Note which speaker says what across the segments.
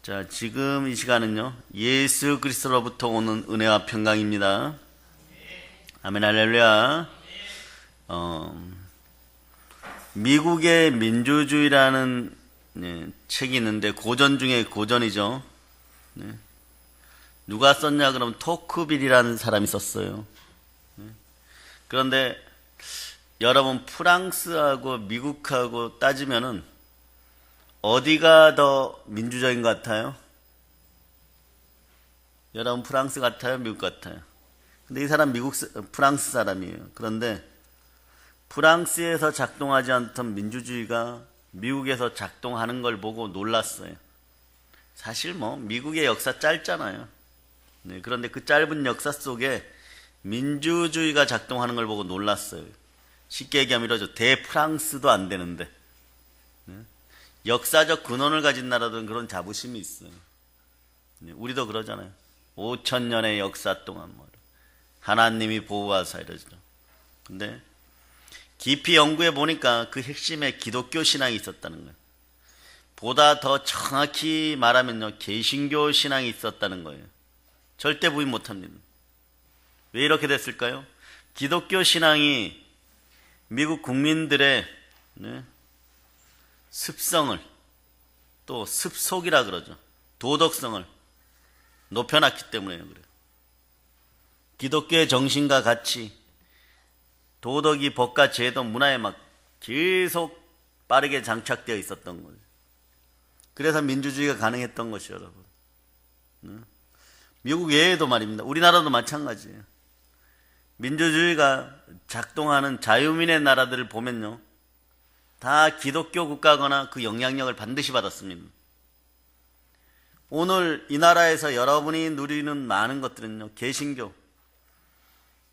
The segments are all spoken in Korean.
Speaker 1: 자, 지금 이 시간은요, 예수 그리스도로부터 오는 은혜와 평강입니다. 아멘, 할렐루야. 미국의 민주주의라는 책이 있는데, 고전 중에 고전이죠. 누가 썼냐 그러면 토크빌이라는 사람이 썼어요. 그런데 여러분, 프랑스하고 미국하고 따지면은 어디가 더 민주적인 것 같아요? 여러분, 프랑스 같아요? 미국 같아요? 근데 이 사람 프랑스 사람이에요. 그런데 프랑스에서 작동하지 않던 민주주의가 미국에서 작동하는 걸 보고 놀랐어요. 사실 미국의 역사 짧잖아요. 그런데 그 짧은 역사 속에 민주주의가 작동하는 걸 보고 놀랐어요. 쉽게 얘기하면 이러죠. 대프랑스도 안 되는데. 역사적 근원을 가진 나라들은 그런 자부심이 있어요. 우리도 그러잖아요. 5,000년의 역사 동안 하나님이 보호하사 이러죠. 근데 깊이 연구해 보니까 그 핵심에 기독교 신앙이 있었다는 거예요. 보다 더 정확히 말하면요, 개신교 신앙이 있었다는 거예요. 절대 부인 못합니다. 왜 이렇게 됐을까요? 기독교 신앙이 미국 국민들의 습성을, 또 습속이라 그러죠. 도덕성을 높여놨기 때문에 그래요. 기독교의 정신과 가치, 도덕이 법과 제도, 문화에 막 계속 빠르게 장착되어 있었던 거죠. 그래서 민주주의가 가능했던 것이요, 여러분. 미국 외에도 말입니다. 우리나라도 마찬가지예요. 민주주의가 작동하는 자유민의 나라들을 보면요, 다 기독교 국가거나 그 영향력을 반드시 받았습니다. 오늘 이 나라에서 여러분이 누리는 많은 것들은요,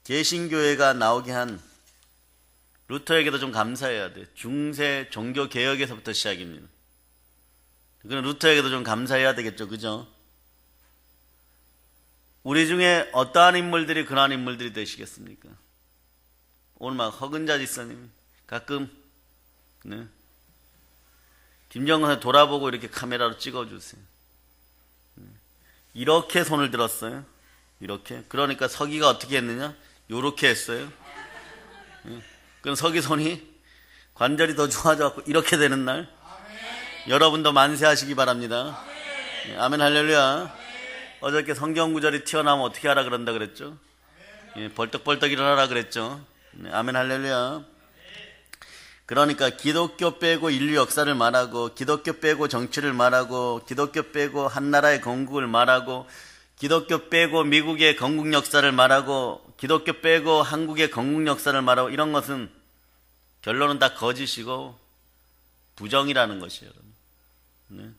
Speaker 1: 개신교회가 나오게 한 루터에게도 좀 감사해야 돼요. 중세 종교 개혁에서부터 시작입니다. 그럼 루터에게도 좀 감사해야 되겠죠, 그죠? 우리 중에 어떠한 인물들이 그러한 인물들이 되시겠습니까? 오늘 막 허근자 지사님 가끔 김정은을 돌아보고 이렇게 카메라로 찍어주세요. 이렇게 손을 들었어요. 이렇게. 그러니까 서기가 어떻게 했느냐? 요렇게 했어요. 그럼 서기 손이 관절이 더 좋아져갖고 이렇게 되는 날, 여러분도 만세하시기 바랍니다. 아멘, 할렐루야. 어저께 성경 구절이 튀어나오면 어떻게 하라 그런다 그랬죠? 벌떡벌떡 일어나라 그랬죠? 아멘, 할렐루야. 그러니까 기독교 빼고 인류 역사를 말하고, 기독교 빼고 정치를 말하고, 기독교 빼고 한나라의 건국을 말하고, 기독교 빼고 미국의 건국 역사를 말하고, 기독교 빼고 한국의 건국 역사를 말하고, 이런 것은 결론은 다 거짓이고 부정이라는 것이에요, 여러분.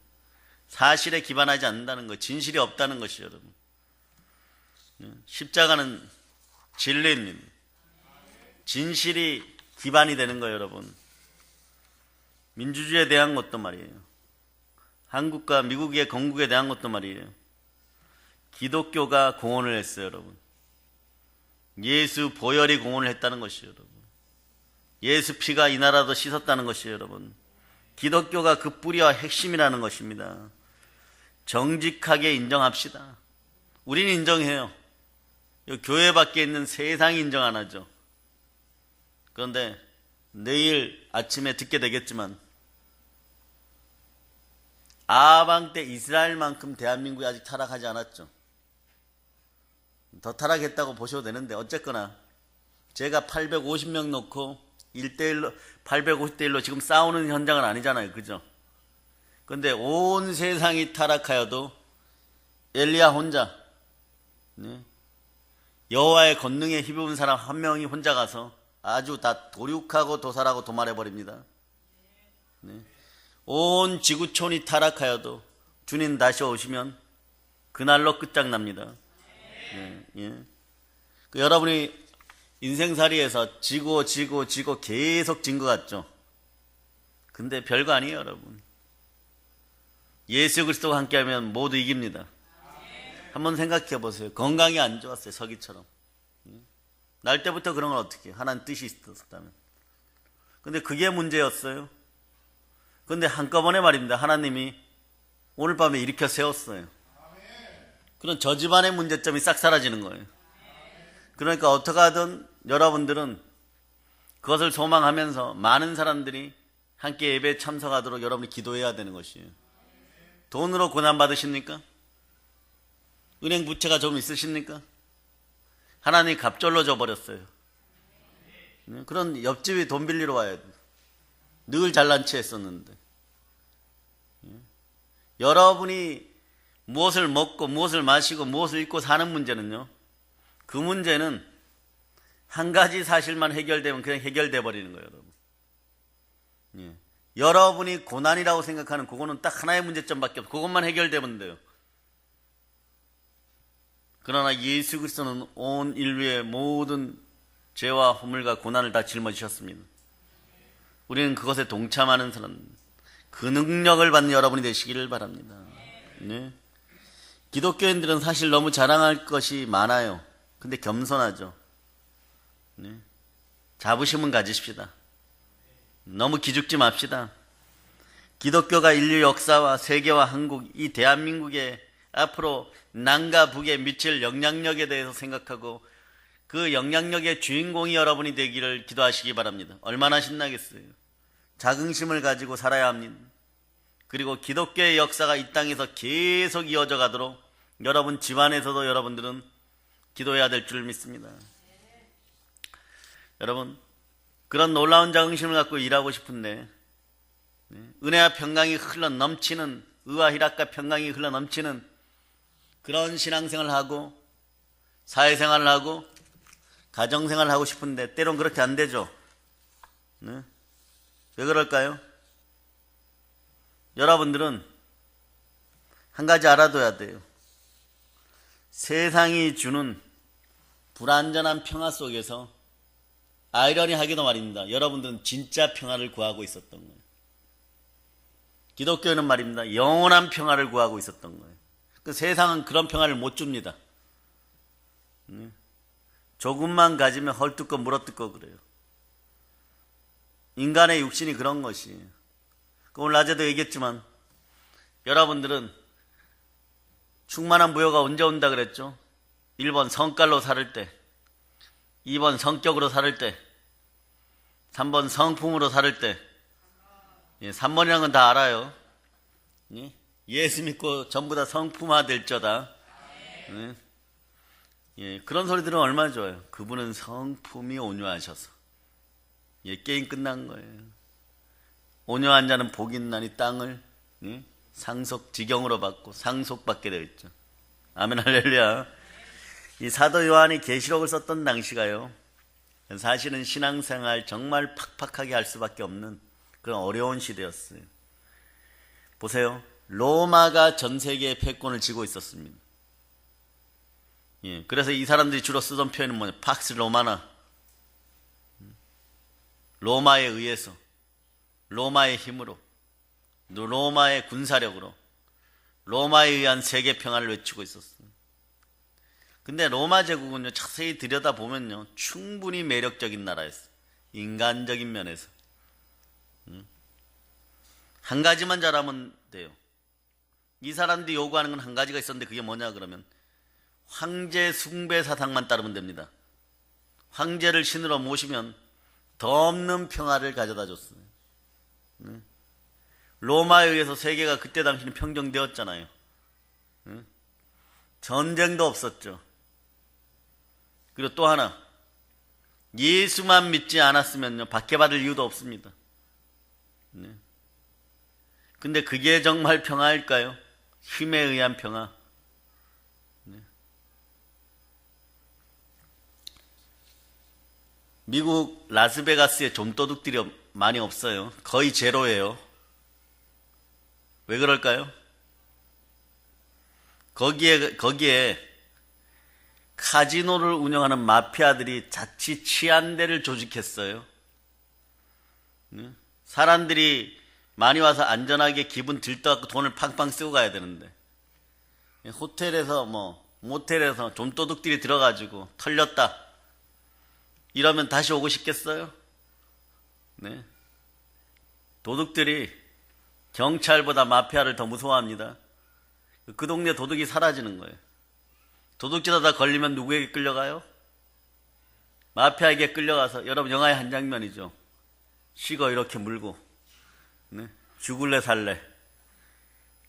Speaker 1: 사실에 기반하지 않는다는 것, 진실이 없다는 것이에요, 여러분. 십자가는 진리입니다. 진실이 기반이 되는 거예요, 여러분. 민주주의에 대한 것도 말이에요. 한국과 미국의 건국에 대한 것도 말이에요. 기독교가 공헌을 했어요, 여러분. 예수 보혈이 공헌을 했다는 것이에요, 여러분. 예수 피가 이 나라도 씻었다는 것이에요, 여러분. 기독교가 그 뿌리와 핵심이라는 것입니다. 정직하게 인정합시다. 우리는 인정해요. 교회 밖에 있는 세상이 인정 안 하죠. 그런데 내일 아침에 듣게 되겠지만, 아방 때 이스라엘만큼 대한민국이 아직 타락하지 않았죠. 더 타락했다고 보셔도 되는데, 어쨌거나 제가 850명 놓고 1대1로 850대1로 지금 싸우는 현장은 아니잖아요, 그죠? 근데 온 세상이 타락하여도 엘리야 혼자, 여호와의 권능에 힘입은 사람 한 명이 혼자 가서 아주 다 도륙하고 도살하고 도말해버립니다. 온 지구촌이 타락하여도 주님 다시 오시면 그날로 끝장납니다. 여러분이 인생살이에서 지고 계속 진 것 같죠? 근데 별거 아니에요, 여러분. 예수 그리스도와 함께하면 모두 이깁니다. 한번 생각해 보세요. 건강이 안 좋았어요, 서기처럼. 날 때부터 그런 건 어떻게 해요? 하나님 뜻이 있었다면. 근데 그게 문제였어요. 근데 한꺼번에 말입니다. 하나님이 오늘 밤에 일으켜 세웠어요. 그런 저 집안의 문제점이 싹 사라지는 거예요. 그러니까 어떻게 하든 여러분들은 그것을 소망하면서 많은 사람들이 함께 예배에 참석하도록 여러분이 기도해야 되는 것이에요. 돈으로 고난받으십니까? 은행 부채가 좀 있으십니까? 하나님이 갑절로 줘버렸어요. 그런 옆집이 돈 빌리러 와야 돼. 늘 잘난 체 했었는데. 여러분이 무엇을 먹고 무엇을 마시고 무엇을 입고 사는 문제는요, 그 문제는 한 가지 사실만 해결되면 그냥 해결돼 버리는 거예요, 여러분. 여러분이 고난이라고 생각하는 그거는 딱 하나의 문제점밖에 없어요. 그것만 해결되면 돼요. 그러나 예수 그리스도는 온 인류의 모든 죄와 허물과 고난을 다 짊어지셨습니다. 우리는 그것에 동참하는 사람, 그 능력을 받는 여러분이 되시기를 바랍니다. 네. 기독교인들은 사실 너무 자랑할 것이 많아요. 근데 겸손하죠. 네. 자부심은 가지십시다. 너무 기죽지 맙시다. 기독교가 인류 역사와 세계와 한국, 이 대한민국의 앞으로 남과 북에 미칠 영향력에 대해서 생각하고 그 영향력의 주인공이 여러분이 되기를 기도하시기 바랍니다. 얼마나 신나겠어요. 자긍심을 가지고 살아야 합니다. 그리고 기독교의 역사가 이 땅에서 계속 이어져 가도록 여러분 집안에서도 여러분들은 기도해야 될 줄 믿습니다. 여러분, 그런 놀라운 자긍심을 갖고 일하고 싶은데 은혜와 평강이 흘러 넘치는, 의와 희락과 평강이 흘러 넘치는 그런 신앙생활을 하고 사회생활을 하고 가정생활을 하고 싶은데 때론 그렇게 안 되죠. 네? 왜 그럴까요? 여러분들은 한 가지 알아둬야 돼요. 세상이 주는 불완전한 평화 속에서 아이러니하게도 말입니다. 여러분들은 진짜 평화를 구하고 있었던 거예요. 기독교는 말입니다. 영원한 평화를 구하고 있었던 거예요. 그 세상은 그런 평화를 못 줍니다. 조금만 가지면 헐뜯고 물어뜯고 그래요. 인간의 육신이 그런 것이에요. 오늘 낮에도 얘기했지만 여러분들은 충만한 부여가 언제 온다 그랬죠? 1번 성깔로 살을 때, 2번 성격으로 살을 때, 3번 성품으로 살을 때. 3번이라는 건 다 알아요. 예수 믿고 전부 다 성품화 될 저다. 그런 소리 들으면 얼마나 좋아요. 그분은 성품이 온유하셔서. 게임 끝난 거예요. 온유한 자는 복이 있나니 땅을 상속 지경으로 받고 상속받게 되어 있죠. 아멘 할렐루야. 이 사도 요한이 계시록을 썼던 당시가요, 사실은 신앙생활 정말 팍팍하게 할 수밖에 없는 그런 어려운 시대였어요. 보세요. 로마가 전 세계의 패권을 쥐고 있었습니다. 그래서 이 사람들이 주로 쓰던 표현은 뭐냐? 팍스 로마나. 로마에 의해서, 로마의 힘으로, 로마의 군사력으로, 로마에 의한 세계 평화를 외치고 있었어요. 근데 로마 제국은요, 자세히 들여다보면요, 충분히 매력적인 나라였어요. 인간적인 면에서. 한 가지만 잘하면 돼요. 이 사람들이 요구하는 건 한 가지가 있었는데 그게 뭐냐 그러면 황제 숭배 사상만 따르면 됩니다. 황제를 신으로 모시면 더 없는 평화를 가져다 줬어요. 로마에 의해서 세계가 그때 당시는 평정되었잖아요. 전쟁도 없었죠. 그리고 또 하나, 예수만 믿지 않았으면요, 박해받을 이유도 없습니다. 근데 그게 정말 평화일까요? 힘에 의한 평화. 미국 라스베가스에 좀도둑들이 많이 없어요. 거의 제로예요. 왜 그럴까요? 거기에 카지노를 운영하는 마피아들이 자칫 치안대를 조직했어요. 사람들이 많이 와서 안전하게 기분 들떠갖고 돈을 팡팡 쓰고 가야 되는데 호텔에서 모텔에서 좀도둑들이 들어가지고 털렸다 이러면 다시 오고 싶겠어요? 도둑들이 경찰보다 마피아를 더 무서워합니다. 그 동네 도둑이 사라지는 거예요. 도둑질하다 걸리면 누구에게 끌려가요? 마피아에게 끌려가서, 여러분 영화의 한 장면이죠. 시거 이렇게 물고, 네? 죽을래 살래,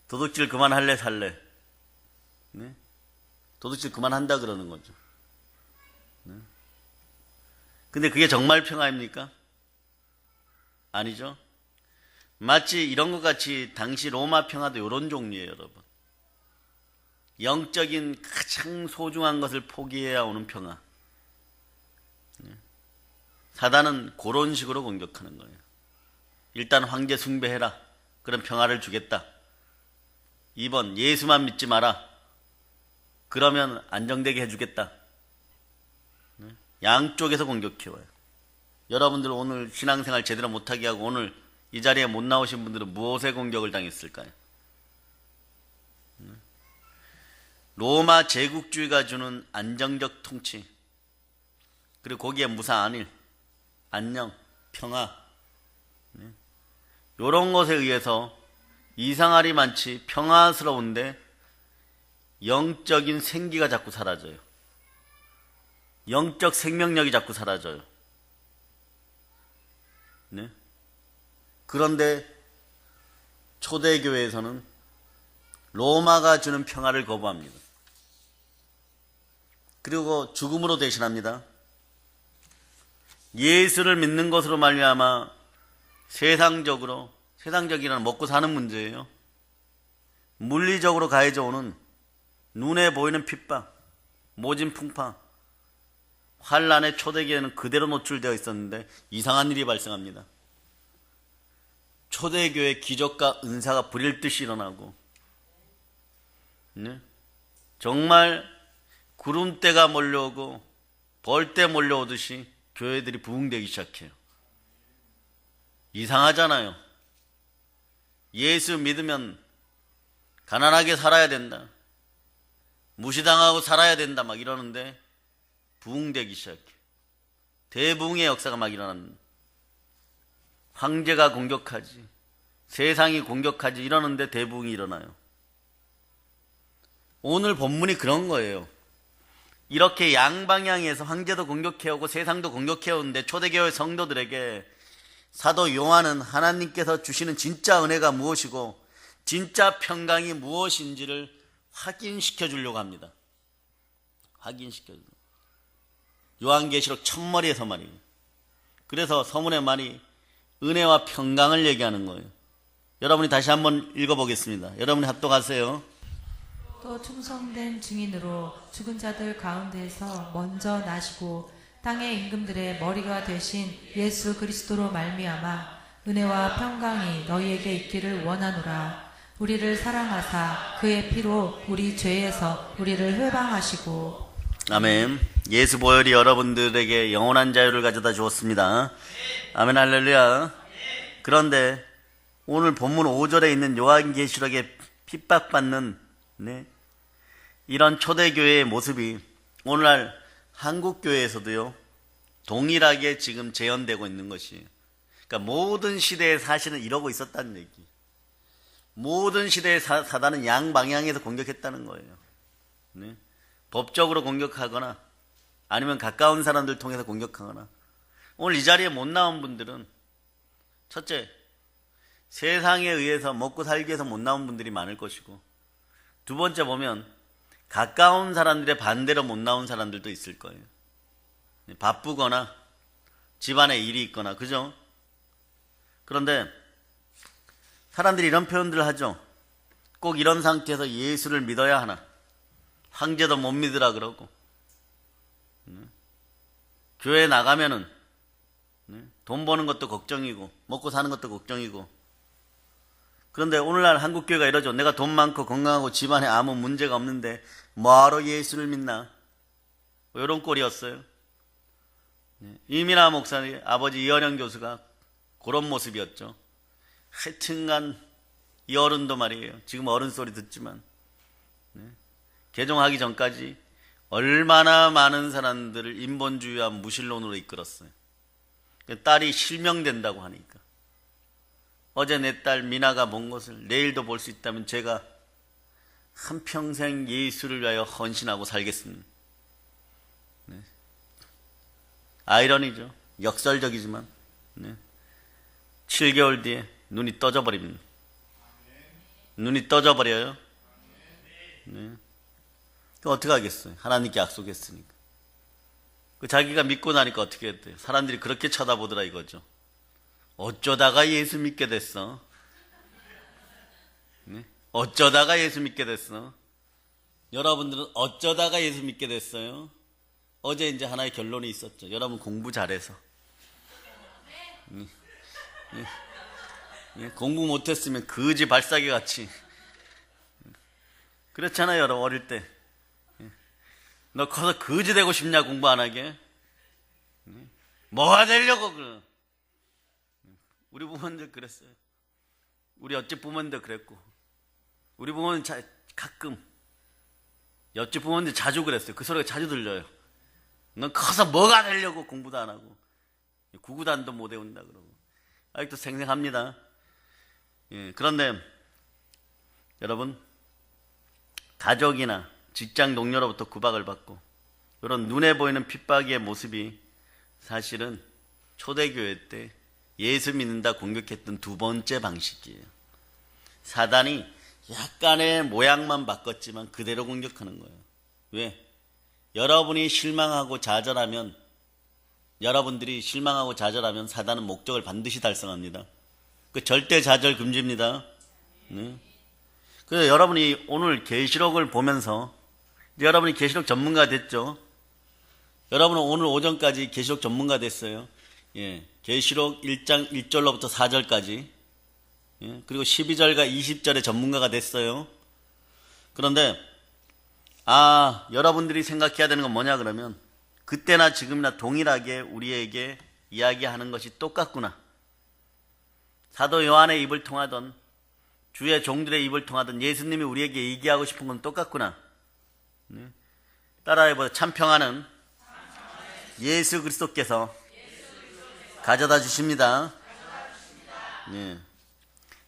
Speaker 1: 도둑질 그만할래 살래, 네? 도둑질 그만한다 그러는 거죠. 네? 근데 그게 정말 평화입니까? 아니죠. 마치 이런 것 같이 당시 로마 평화도 이런 종류예요, 여러분. 영적인 가장 소중한 것을 포기해야 오는 평화. 사단은 그런 식으로 공격하는 거예요. 일단 황제 숭배해라. 그럼 평화를 주겠다. 2번 예수만 믿지 마라. 그러면 안정되게 해주겠다. 양쪽에서 공격해와요. 여러분들 오늘 신앙생활 제대로 못하게 하고 오늘 이 자리에 못 나오신 분들은 무엇에 공격을 당했을까요? 로마 제국주의가 주는 안정적 통치, 그리고 거기에 무사 안일, 안녕, 평화, 이런 것에 의해서 이상할이 많지 평화스러운데 영적인 생기가 자꾸 사라져요. 영적 생명력이 자꾸 사라져요. 네? 그런데 초대교회에서는 로마가 주는 평화를 거부합니다. 그리고 죽음으로 대신합니다. 예수를 믿는 것으로 말미암아 세상적이라는 먹고 사는 문제예요. 물리적으로 가해져 오는 눈에 보이는 핍박, 모진 풍파, 환란의 초대교회는 그대로 노출되어 있었는데 이상한 일이 발생합니다. 초대교회 기적과 은사가 불일 듯이 일어나고, 네? 정말 구름대가 몰려오고 벌떼 몰려오듯이 교회들이 부흥되기 시작해요. 이상하잖아요. 예수 믿으면 가난하게 살아야 된다, 무시당하고 살아야 된다 막 이러는데 부흥되기 시작해요. 대부흥의 역사가 막 일어납니다. 황제가 공격하지, 세상이 공격하지 이러는데 대부흥이 일어나요. 오늘 본문이 그런 거예요. 이렇게 양방향에서 황제도 공격해오고 세상도 공격해오는데 초대교회 성도들에게 사도 요한은 하나님께서 주시는 진짜 은혜가 무엇이고 진짜 평강이 무엇인지를 확인시켜 주려고 합니다. 확인시켜 주려고. 요한계시록 첫머리에서 말이에요. 그래서 서문의 말이 은혜와 평강을 얘기하는 거예요. 여러분이 다시 한번 읽어보겠습니다. 여러분이 합독하세요.
Speaker 2: 또 충성된 증인으로 죽은 자들 가운데에서 먼저 나시고 땅의 임금들의 머리가 되신 예수 그리스도로 말미암아 은혜와 평강이 너희에게 있기를 원하노라. 우리를 사랑하사 그의 피로 우리 죄에서 우리를 회방하시고.
Speaker 1: 아멘. 예수 보혈이 여러분들에게 영원한 자유를 가져다 주었습니다. 아멘, 할렐루야. 그런데 오늘 본문 5절에 있는 요한계시록에 핍박받는, 네, 이런 초대교회의 모습이 오늘날 한국교회에서도요 동일하게 지금 재현되고 있는 것이에요. 그러니까 모든 시대에 사실은 이러고 있었다는 얘기. 모든 시대의 사단은 양방향에서 공격했다는 거예요. 네? 법적으로 공격하거나 아니면 가까운 사람들 통해서 공격하거나. 오늘 이 자리에 못 나온 분들은 첫째, 세상에 의해서 먹고 살기 위해서 못 나온 분들이 많을 것이고, 두 번째 보면 가까운 사람들의 반대로 못 나온 사람들도 있을 거예요. 바쁘거나 집안에 일이 있거나, 그죠? 그런데 사람들이 이런 표현들을 하죠. 꼭 이런 상태에서 예수를 믿어야 하나? 황제도 못 믿으라 그러고, 교회 나가면은 돈 버는 것도 걱정이고 먹고 사는 것도 걱정이고. 그런데 오늘날 한국교회가 이러죠. 내가 돈 많고 건강하고 집안에 아무 문제가 없는데 뭐하러 예수를 믿나? 뭐 이런 꼴이었어요. 이민아 목사님 아버지 이현영 교수가 그런 모습이었죠. 하여튼간 이 어른도 말이에요. 지금 어른 소리 듣지만 개종하기 전까지 얼마나 많은 사람들을 인본주의와 무신론으로 이끌었어요. 딸이 실명된다고 하니까. 어제 내 딸 미나가 본 것을 내일도 볼 수 있다면 제가 한평생 예수를 위하여 헌신하고 살겠습니다. 네. 아이러니죠. 역설적이지만 7개월 뒤에 눈이 떠져버립니다. 눈이 떠져버려요. 네. 그 어떻게 하겠어요? 하나님께 약속했으니까. 그 자기가 믿고 나니까 어떻게 했대요? 사람들이 그렇게 쳐다보더라 이거죠. 어쩌다가 예수 믿게 됐어? 네? 어쩌다가 예수 믿게 됐어? 여러분들은 어쩌다가 예수 믿게 됐어요? 어제 이제 하나의 결론이 있었죠. 여러분 공부 잘해서. 공부 못했으면 거지 발사기 같이. 그렇잖아요, 여러분 어릴 때. 너 커서 거지 되고 싶냐, 공부 안 하게? 뭐가 되려고 그래? 우리 부모님들 그랬어요. 우리 옆집 부모님도 그랬고, 우리 부모님 가끔 옆집 부모님들 자주 그랬어요. 그 소리가 자주 들려요. 넌 커서 뭐가 되려고 공부도 안 하고 구구단도 못 외운다 그러고. 아직도 생생합니다. 그런데 여러분, 가족이나 직장 동료로부터 구박을 받고 이런 눈에 보이는 핍박의 모습이 사실은 초대교회 때 예수 믿는다 공격했던 두 번째 방식이에요. 사단이 약간의 모양만 바꿨지만 그대로 공격하는 거예요. 왜? 여러분이 실망하고 좌절하면, 여러분들이 실망하고 좌절하면 사단은 목적을 반드시 달성합니다. 그 절대 좌절 금지입니다. 그래서 여러분이 오늘 계시록을 보면서 이제 여러분이 계시록 전문가 됐죠. 여러분은 오늘 오전까지 계시록 전문가 됐어요. 계시록 1장 1절로부터 4절까지, 그리고 12절과 20절의 전문가가 됐어요. 그런데 여러분들이 생각해야 되는 건 뭐냐 그러면, 그때나 지금이나 동일하게 우리에게 이야기하는 것이 똑같구나. 사도 요한의 입을 통하던, 주의 종들의 입을 통하던 예수님이 우리에게 얘기하고 싶은 건 똑같구나. 따라해보세요. 참 평화는 예수 그리스도께서 가져다 주십니다.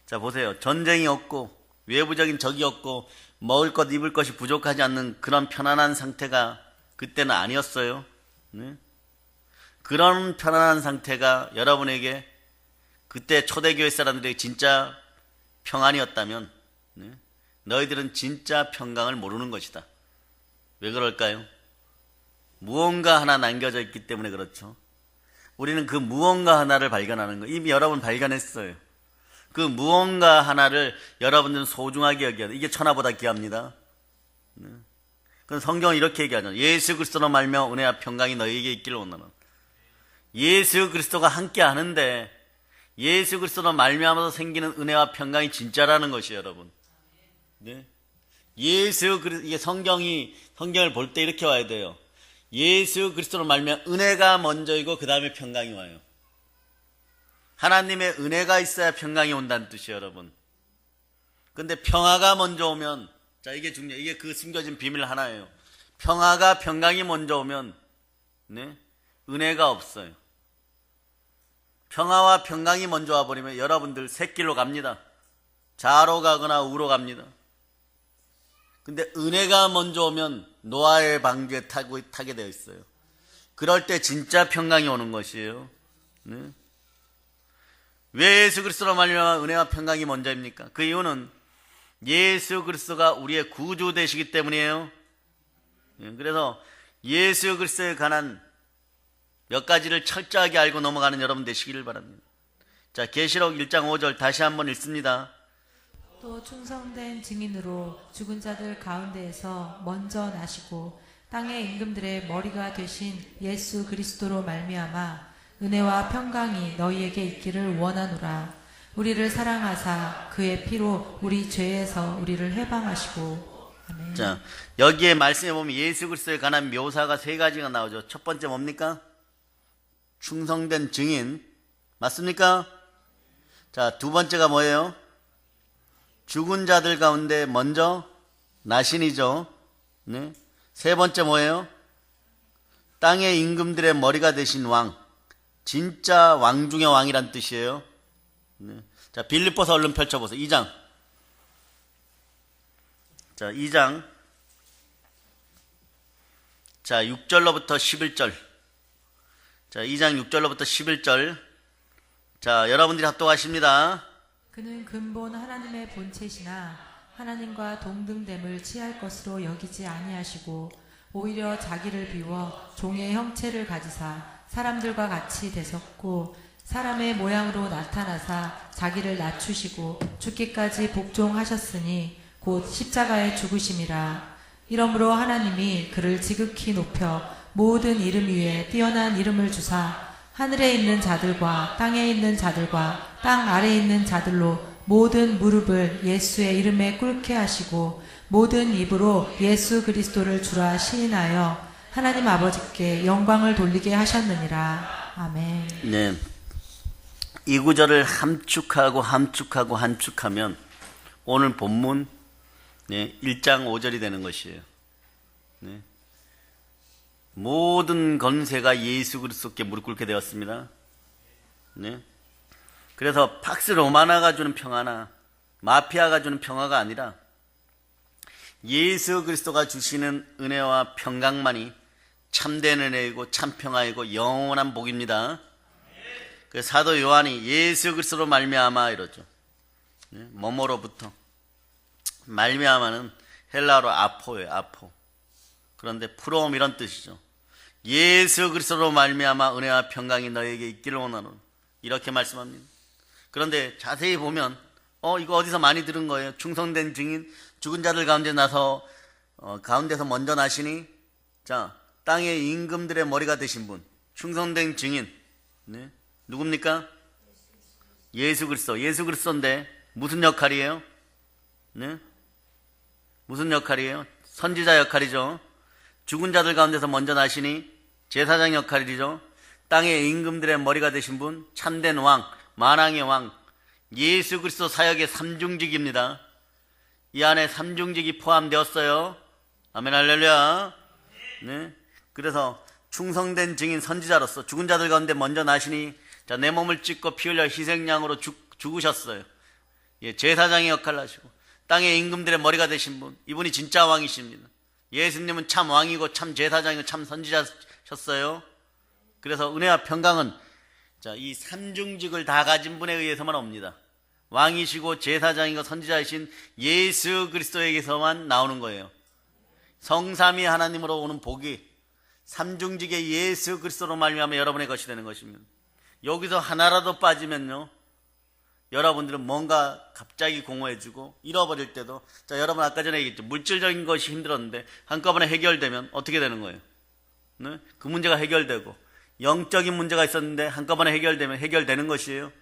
Speaker 1: 자, 보세요. 전쟁이 없고 외부적인 적이 없고 먹을 것 입을 것이 부족하지 않는 그런 편안한 상태가 그때는 아니었어요. 그런 편안한 상태가 여러분에게, 그때 초대교회 사람들에게 진짜 평안이었다면 너희들은 진짜 평강을 모르는 것이다. 왜 그럴까요? 무언가 하나 남겨져 있기 때문에 그렇죠. 우리는 그 무언가 하나를 발견하는 거예요. 이미 여러분 발견했어요. 그 무언가 하나를 여러분들은 소중하게 여겨야 돼요. 이게 천하보다 귀합니다. 그럼 성경은 이렇게 얘기하죠. 예수 그리스도로 말미암아 은혜와 평강이 너희에게 있기를 원하노라. 예수 그리스도가 함께 하는데 예수 그리스도로 말미암아서 생기는 은혜와 평강이 진짜라는 것이에요, 여러분. 이게 성경을 볼 때 이렇게 와야 돼요. 예수 그리스도로 말미암아 은혜가 먼저이고 그 다음에 평강이 와요. 하나님의 은혜가 있어야 평강이 온다는 뜻이에요, 여러분. 근데 평화가 먼저 오면, 자, 이게 중요해요. 이게 그 숨겨진 비밀 하나예요. 평강이 먼저 오면 은혜가 없어요. 평화와 평강이 먼저 와버리면 여러분들 샛길로 갑니다. 좌로 가거나 우로 갑니다. 근데 은혜가 먼저 오면 노아의 방주에 타게 되어 있어요. 그럴 때 진짜 평강이 오는 것이에요. 왜 예수 그리스도로 말미암아 은혜와 평강이 먼저입니까? 그 이유는 예수 그리스도가 우리의 구주 되시기 때문이에요. 그래서 예수 그리스도에 관한 몇 가지를 철저하게 알고 넘어가는 여러분 되시기를 바랍니다. 자, 계시록 1장 5절 다시 한번 읽습니다.
Speaker 2: 또 충성된 증인으로 죽은 자들 가운데에서 먼저 나시고 땅의 임금들의 머리가 되신 예수 그리스도로 말미암아 은혜와 평강이 너희에게 있기를 원하노라. 우리를 사랑하사 그의 피로 우리 죄에서 우리를 해방하시고. 아멘.
Speaker 1: 자, 여기에 말씀해 보면 예수 그리스도에 관한 묘사가 세 가지가 나오죠. 첫 번째 뭡니까? 충성된 증인. 맞습니까? 자, 두 번째가 뭐예요? 죽은 자들 가운데 먼저 나신이죠. 세 번째 뭐예요? 땅의 임금들의 머리가 되신 왕. 진짜 왕 중의 왕이란 뜻이에요. 자, 빌립보서 얼른 펼쳐보세요. 2장. 자, 2장. 자, 6절로부터 11절. 자, 2장 6절로부터 11절. 자, 여러분들이 합독하십니다.
Speaker 2: 그는 근본 하나님의 본체시나 하나님과 동등됨을 취할 것으로 여기지 아니하시고 오히려 자기를 비워 종의 형체를 가지사 사람들과 같이 되셨고 사람의 모양으로 나타나사 자기를 낮추시고 죽기까지 복종하셨으니 곧 십자가에 죽으심이라. 이러므로 하나님이 그를 지극히 높여 모든 이름 위에 뛰어난 이름을 주사 하늘에 있는 자들과 땅에 있는 자들과 땅 아래에 있는 자들로 모든 무릎을 예수의 이름에 꿇게 하시고 모든 입으로 예수 그리스도를 주라 시인하여 하나님 아버지께 영광을 돌리게 하셨느니라. 아멘.
Speaker 1: 네. 이 구절을 함축하고 함축하면 오늘 본문 1장 5절이 되는 것이에요. 네. 모든 권세가 예수 그리스도께 무릎 꿇게 되었습니다. 네. 그래서 팍스 로마나가 주는 평화나 마피아가 주는 평화가 아니라 예수 그리스도가 주시는 은혜와 평강만이 참된 은혜이고 참 평화이고 영원한 복입니다. 그 사도 요한이 예수 그리스도로 말미암아 이러죠. 네. 뭐뭐로부터 말미암아는 헬라어로 아포예요. 아포. 그런데 프롬 이런 뜻이죠. 예수 그리스도로 말미암아 은혜와 평강이 너에게 있기를 원하노라. 이렇게 말씀합니다. 그런데 자세히 보면 이거 어디서 많이 들은 거예요. 충성된 증인, 죽은 자들 가운데 나서 가운데서 먼저 나시니 자 땅의 임금들의 머리가 되신 분, 충성된 증인. 네. 누굽니까? 예수 그리스도. 예수 그리스도인데 무슨 역할이에요? 네? 무슨 역할이에요? 선지자 역할이죠. 죽은 자들 가운데서 먼저 나시니 제사장 역할이죠. 땅의 임금들의 머리가 되신 분, 참된 왕, 만왕의 왕, 예수 그리스도 사역의 삼중직입니다. 이 안에 삼중직이 포함되었어요. 아멘 할렐루야. 네. 그래서 충성된 증인 선지자로서 죽은 자들 가운데 먼저 나시니 자, 내 몸을 찢고 피 흘려 희생양으로 죽으셨어요. 예, 제사장의 역할을 하시고 땅의 임금들의 머리가 되신 분, 이분이 진짜 왕이십니다. 예수님은 참 왕이고 참 제사장이고 참 선지자셨어요. 그래서 은혜와 평강은 자, 이 삼중직을 다 가진 분에 의해서만 옵니다. 왕이시고 제사장이고 선지자이신 예수 그리스도에게서만 나오는 거예요. 성삼위 하나님으로 오는 복이 삼중직의 예수 그리스도로 말미암아 여러분의 것이 되는 것입니다. 여기서 하나라도 빠지면요, 여러분들은 뭔가 갑자기 공허해지고 잃어버릴 때도 자, 여러분 아까 전에 얘기했죠. 물질적인 것이 힘들었는데 한꺼번에 해결되면 어떻게 되는 거예요? 네? 그 문제가 해결되고 영적인 문제가 있었는데 한꺼번에 해결되면 해결되는 것이에요.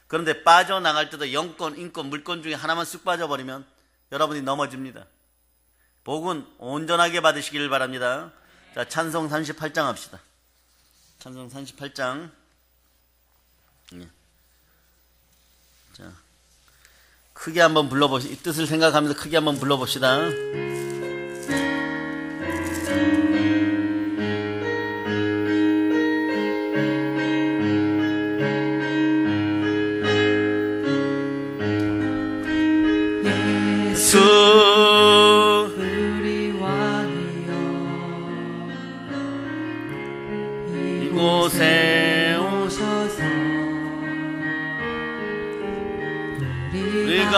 Speaker 1: 그런데 빠져나갈 때도 영권, 인권, 물권 중에 하나만 쑥 빠져버리면 여러분이 넘어집니다. 복은 온전하게 받으시기를 바랍니다. 자, 찬송 38장 합시다. 찬송 38장. 네. 자, 크게 한번 이 뜻을 생각하면서 크게 한번 불러봅시다. 예수
Speaker 2: 우리 왕이여
Speaker 1: 이곳에
Speaker 2: 오셔서
Speaker 1: 우리가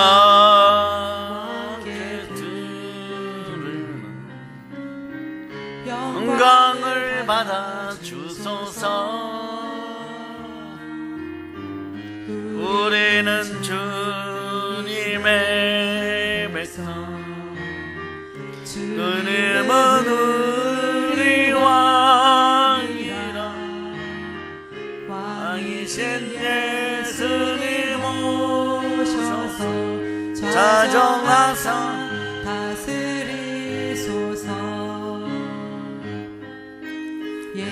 Speaker 1: 함께 들으면 영광을 받아 주소서. 우리는 주님의 백성, 그님은 우리 왕이라. 왕이신 예수님 오셔서 자정하사
Speaker 2: 다스리소서.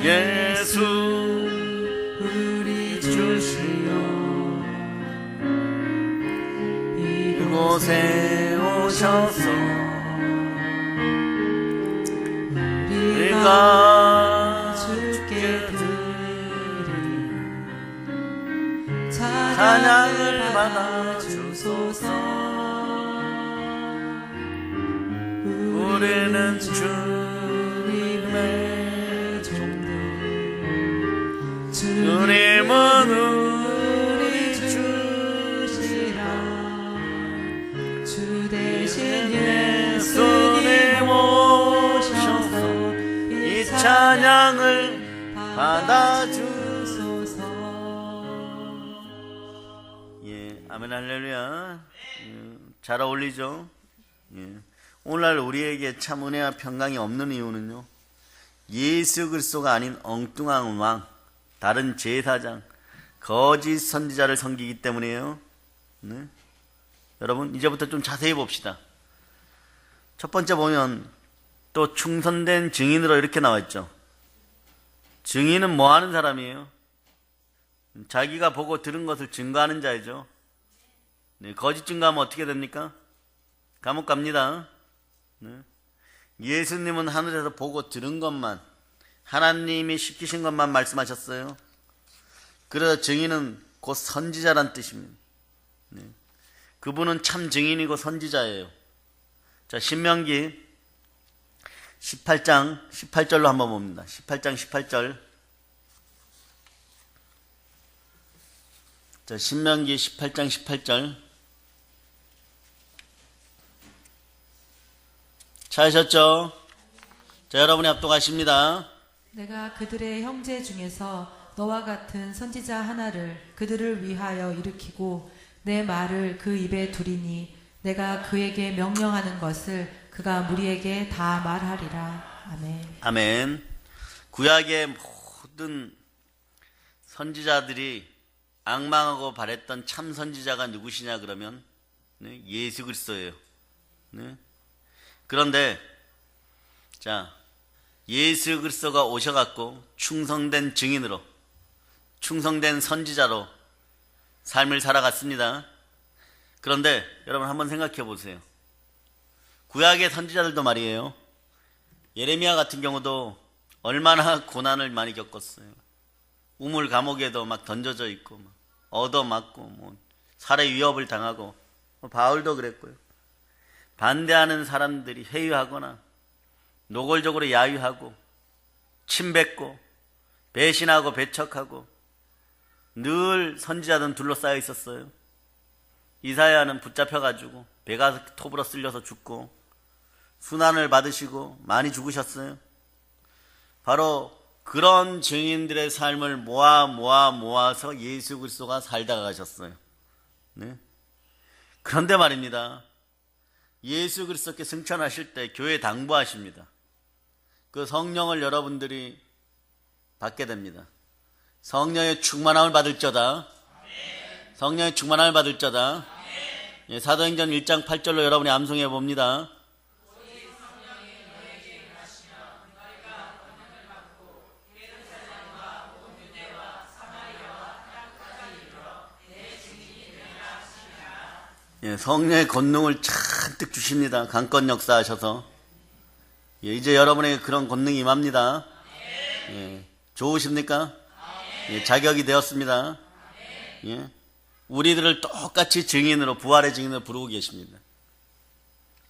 Speaker 1: 예수
Speaker 2: 우리
Speaker 1: 주시여 이곳에 오셔서 우리가 주께 드리는 찬양을 받아 주소서. 우리는 주님의 종들 주님은 우리 주시라
Speaker 2: 주 대신
Speaker 1: 예수님 오셔서 이 찬양을 받아주소서. 예, 아멘 할렐루야. 잘 어울리죠? 예. 오늘날 우리에게 참 은혜와 평강이 없는 이유는요, 예수 그리스도가 아닌 엉뚱한 왕, 다른 제사장, 거짓 선지자를 섬기기 때문이에요. 네? 여러분, 이제부터 좀 자세히 봅시다. 첫 번째 보면 또 충성된 증인으로 이렇게 나와 있죠. 증인은 뭐 하는 사람이에요? 자기가 보고 들은 것을 증거하는 자이죠. 네, 거짓 증거하면 어떻게 됩니까? 감옥 갑니다. 네. 예수님은 하늘에서 보고 들은 것만, 하나님이 시키신 것만 말씀하셨어요. 그래서 증인은 곧 선지자란 뜻입니다. 네. 그분은 참 증인이고 선지자예요. 자, 신명기 18장 18절로 한번 봅니다. 18장 18절. 자, 신명기 18장 18절. 찾으셨죠? 자, 여러분이 합독하십니다.
Speaker 2: 내가 그들의 형제 중에서 너와 같은 선지자 하나를 그들을 위하여 일으키고 내 말을 그 입에 두리니 내가 그에게 명령하는 것을 그가 무리에게 다 말하리라. 아멘.
Speaker 1: 아멘. 구약의 모든 선지자들이 앙망하고 바랬던 참 선지자가 누구시냐 그러면 네, 예수 그리스도예요. 네. 그런데 자, 예수 그리스도가 오셔갖고 충성된 증인으로, 충성된 선지자로 삶을 살아갔습니다. 그런데 여러분 한번 생각해 보세요. 구약의 선지자들도 말이에요. 예레미야 같은 경우도 얼마나 고난을 많이 겪었어요. 우물 감옥에도 막 던져져 있고, 막 얻어맞고, 뭐 살해 위협을 당하고, 바울도 그랬고요. 반대하는 사람들이 회유하거나 노골적으로 야유하고 침뱉고 배신하고 배척하고 늘 선지자들은 둘러싸여 있었어요. 이사야는 붙잡혀가지고 배가 톱으로 쓸려서 죽고 순환을 받으시고 많이 죽으셨어요. 바로 그런 증인들의 삶을 모아서 예수 그리스도가 살다가 가셨어요. 네? 그런데 말입니다. 예수 그리스도께 승천하실 때 교회에 당부하십니다. 그 성령을 여러분들이 받게 됩니다. 성령의 충만함을 받을 자다. 성령의 충만함을 받을 자다. 예, 사도행전 1장 8절로 여러분이 암송해 봅니다. 예, 성령의 권능을 잔뜩 주십니다. 강권 역사하셔서. 예, 이제 여러분에게 그런 권능이 임합니다. 예, 좋으십니까? 예, 자격이 되었습니다. 예, 우리들을 똑같이 증인으로, 부활의 증인으로 부르고 계십니다.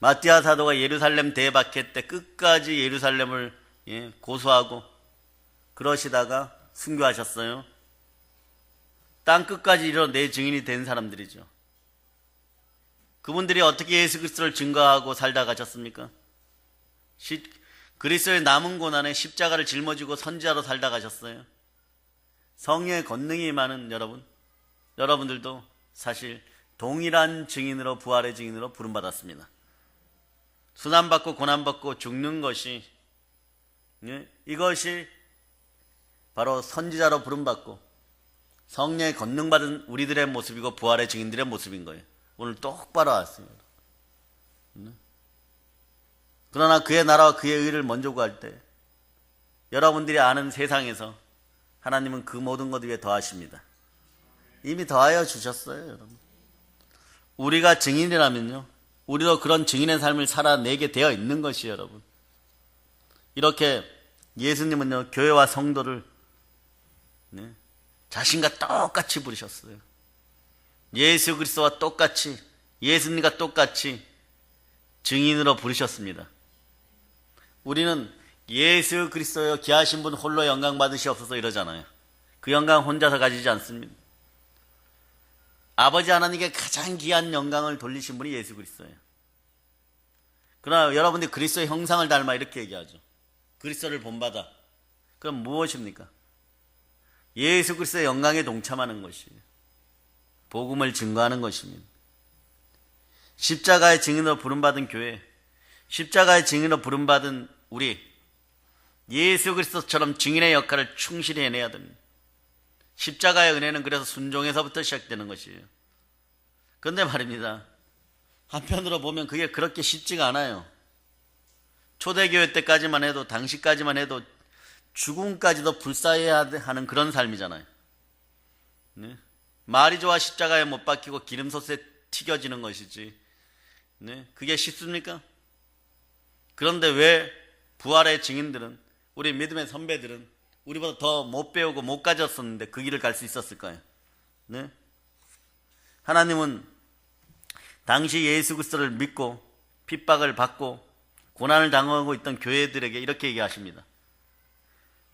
Speaker 1: 마띠아 사도가 예루살렘 대박회 때 끝까지 예루살렘을 고소하고 그러시다가 순교하셨어요. 땅 끝까지 이르러 내 증인이 된 사람들이죠. 그분들이 어떻게 예수 그리스도를 증거하고 살다 가셨습니까? 그리스도의 남은 고난에 십자가를 짊어지고 선지자로 살다 가셨어요. 성령의 권능이 많은 여러분들도 사실 동일한 증인으로, 부활의 증인으로 부름받았습니다. 순환받고 고난받고 죽는 것이, 이것이 바로 선지자로 부름받고 성령의 권능 받은 우리들의 모습이고 부활의 증인들의 모습인 거예요. 오늘 똑바로 왔습니다. 그러나 그의 나라와 그의 의를 먼저 구할 때 여러분들이 아는 세상에서 하나님은 그 모든 것 위에 더하십니다. 이미 더하여 주셨어요, 여러분. 우리가 증인이라면요, 우리도 그런 증인의 삶을 살아내게 되어 있는 것이에요, 여러분. 이렇게 예수님은요, 교회와 성도를 자신과 똑같이 부르셨어요. 예수 그리스도와 똑같이, 예수님과 똑같이 증인으로 부르셨습니다. 우리는 예수 그리스도여 귀하신 분 홀로 영광 받으시옵소서 이러잖아요. 그 영광 혼자서 가지지 않습니다. 아버지 하나님께 가장 귀한 영광을 돌리신 분이 예수 그리스도예요. 그러나 여러분들이 그리스도의 형상을 닮아 이렇게 얘기하죠. 그리스도를 본받아. 그럼 무엇입니까? 예수 그리스도의 영광에 동참하는 것이에요. 복음을 증거하는 것입니다. 십자가의 증인으로 부름받은 교회, 십자가의 증인으로 부름받은 우리, 예수 그리스도처럼 증인의 역할을 충실히 해내야 됩니다. 십자가의 은혜는 그래서 순종에서부터 시작되는 것이에요. 그런데 말입니다, 한편으로 보면 그게 그렇게 쉽지가 않아요. 초대교회 때까지만 해도, 당시까지만 해도 죽음까지도 불사해야 하는 그런 삶이잖아요. 네? 말이 좋아 십자가에 못 박히고 기름솥에 튀겨지는 것이지, 네? 그게 쉽습니까? 그런데 왜 부활의 증인들은, 우리 믿음의 선배들은 우리보다 더 못 배우고 못 가졌었는데 그 길을 갈 수 있었을까요? 네? 하나님은 당시 예수 그리스도를 믿고 핍박을 받고 고난을 당하고 있던 교회들에게 이렇게 얘기하십니다.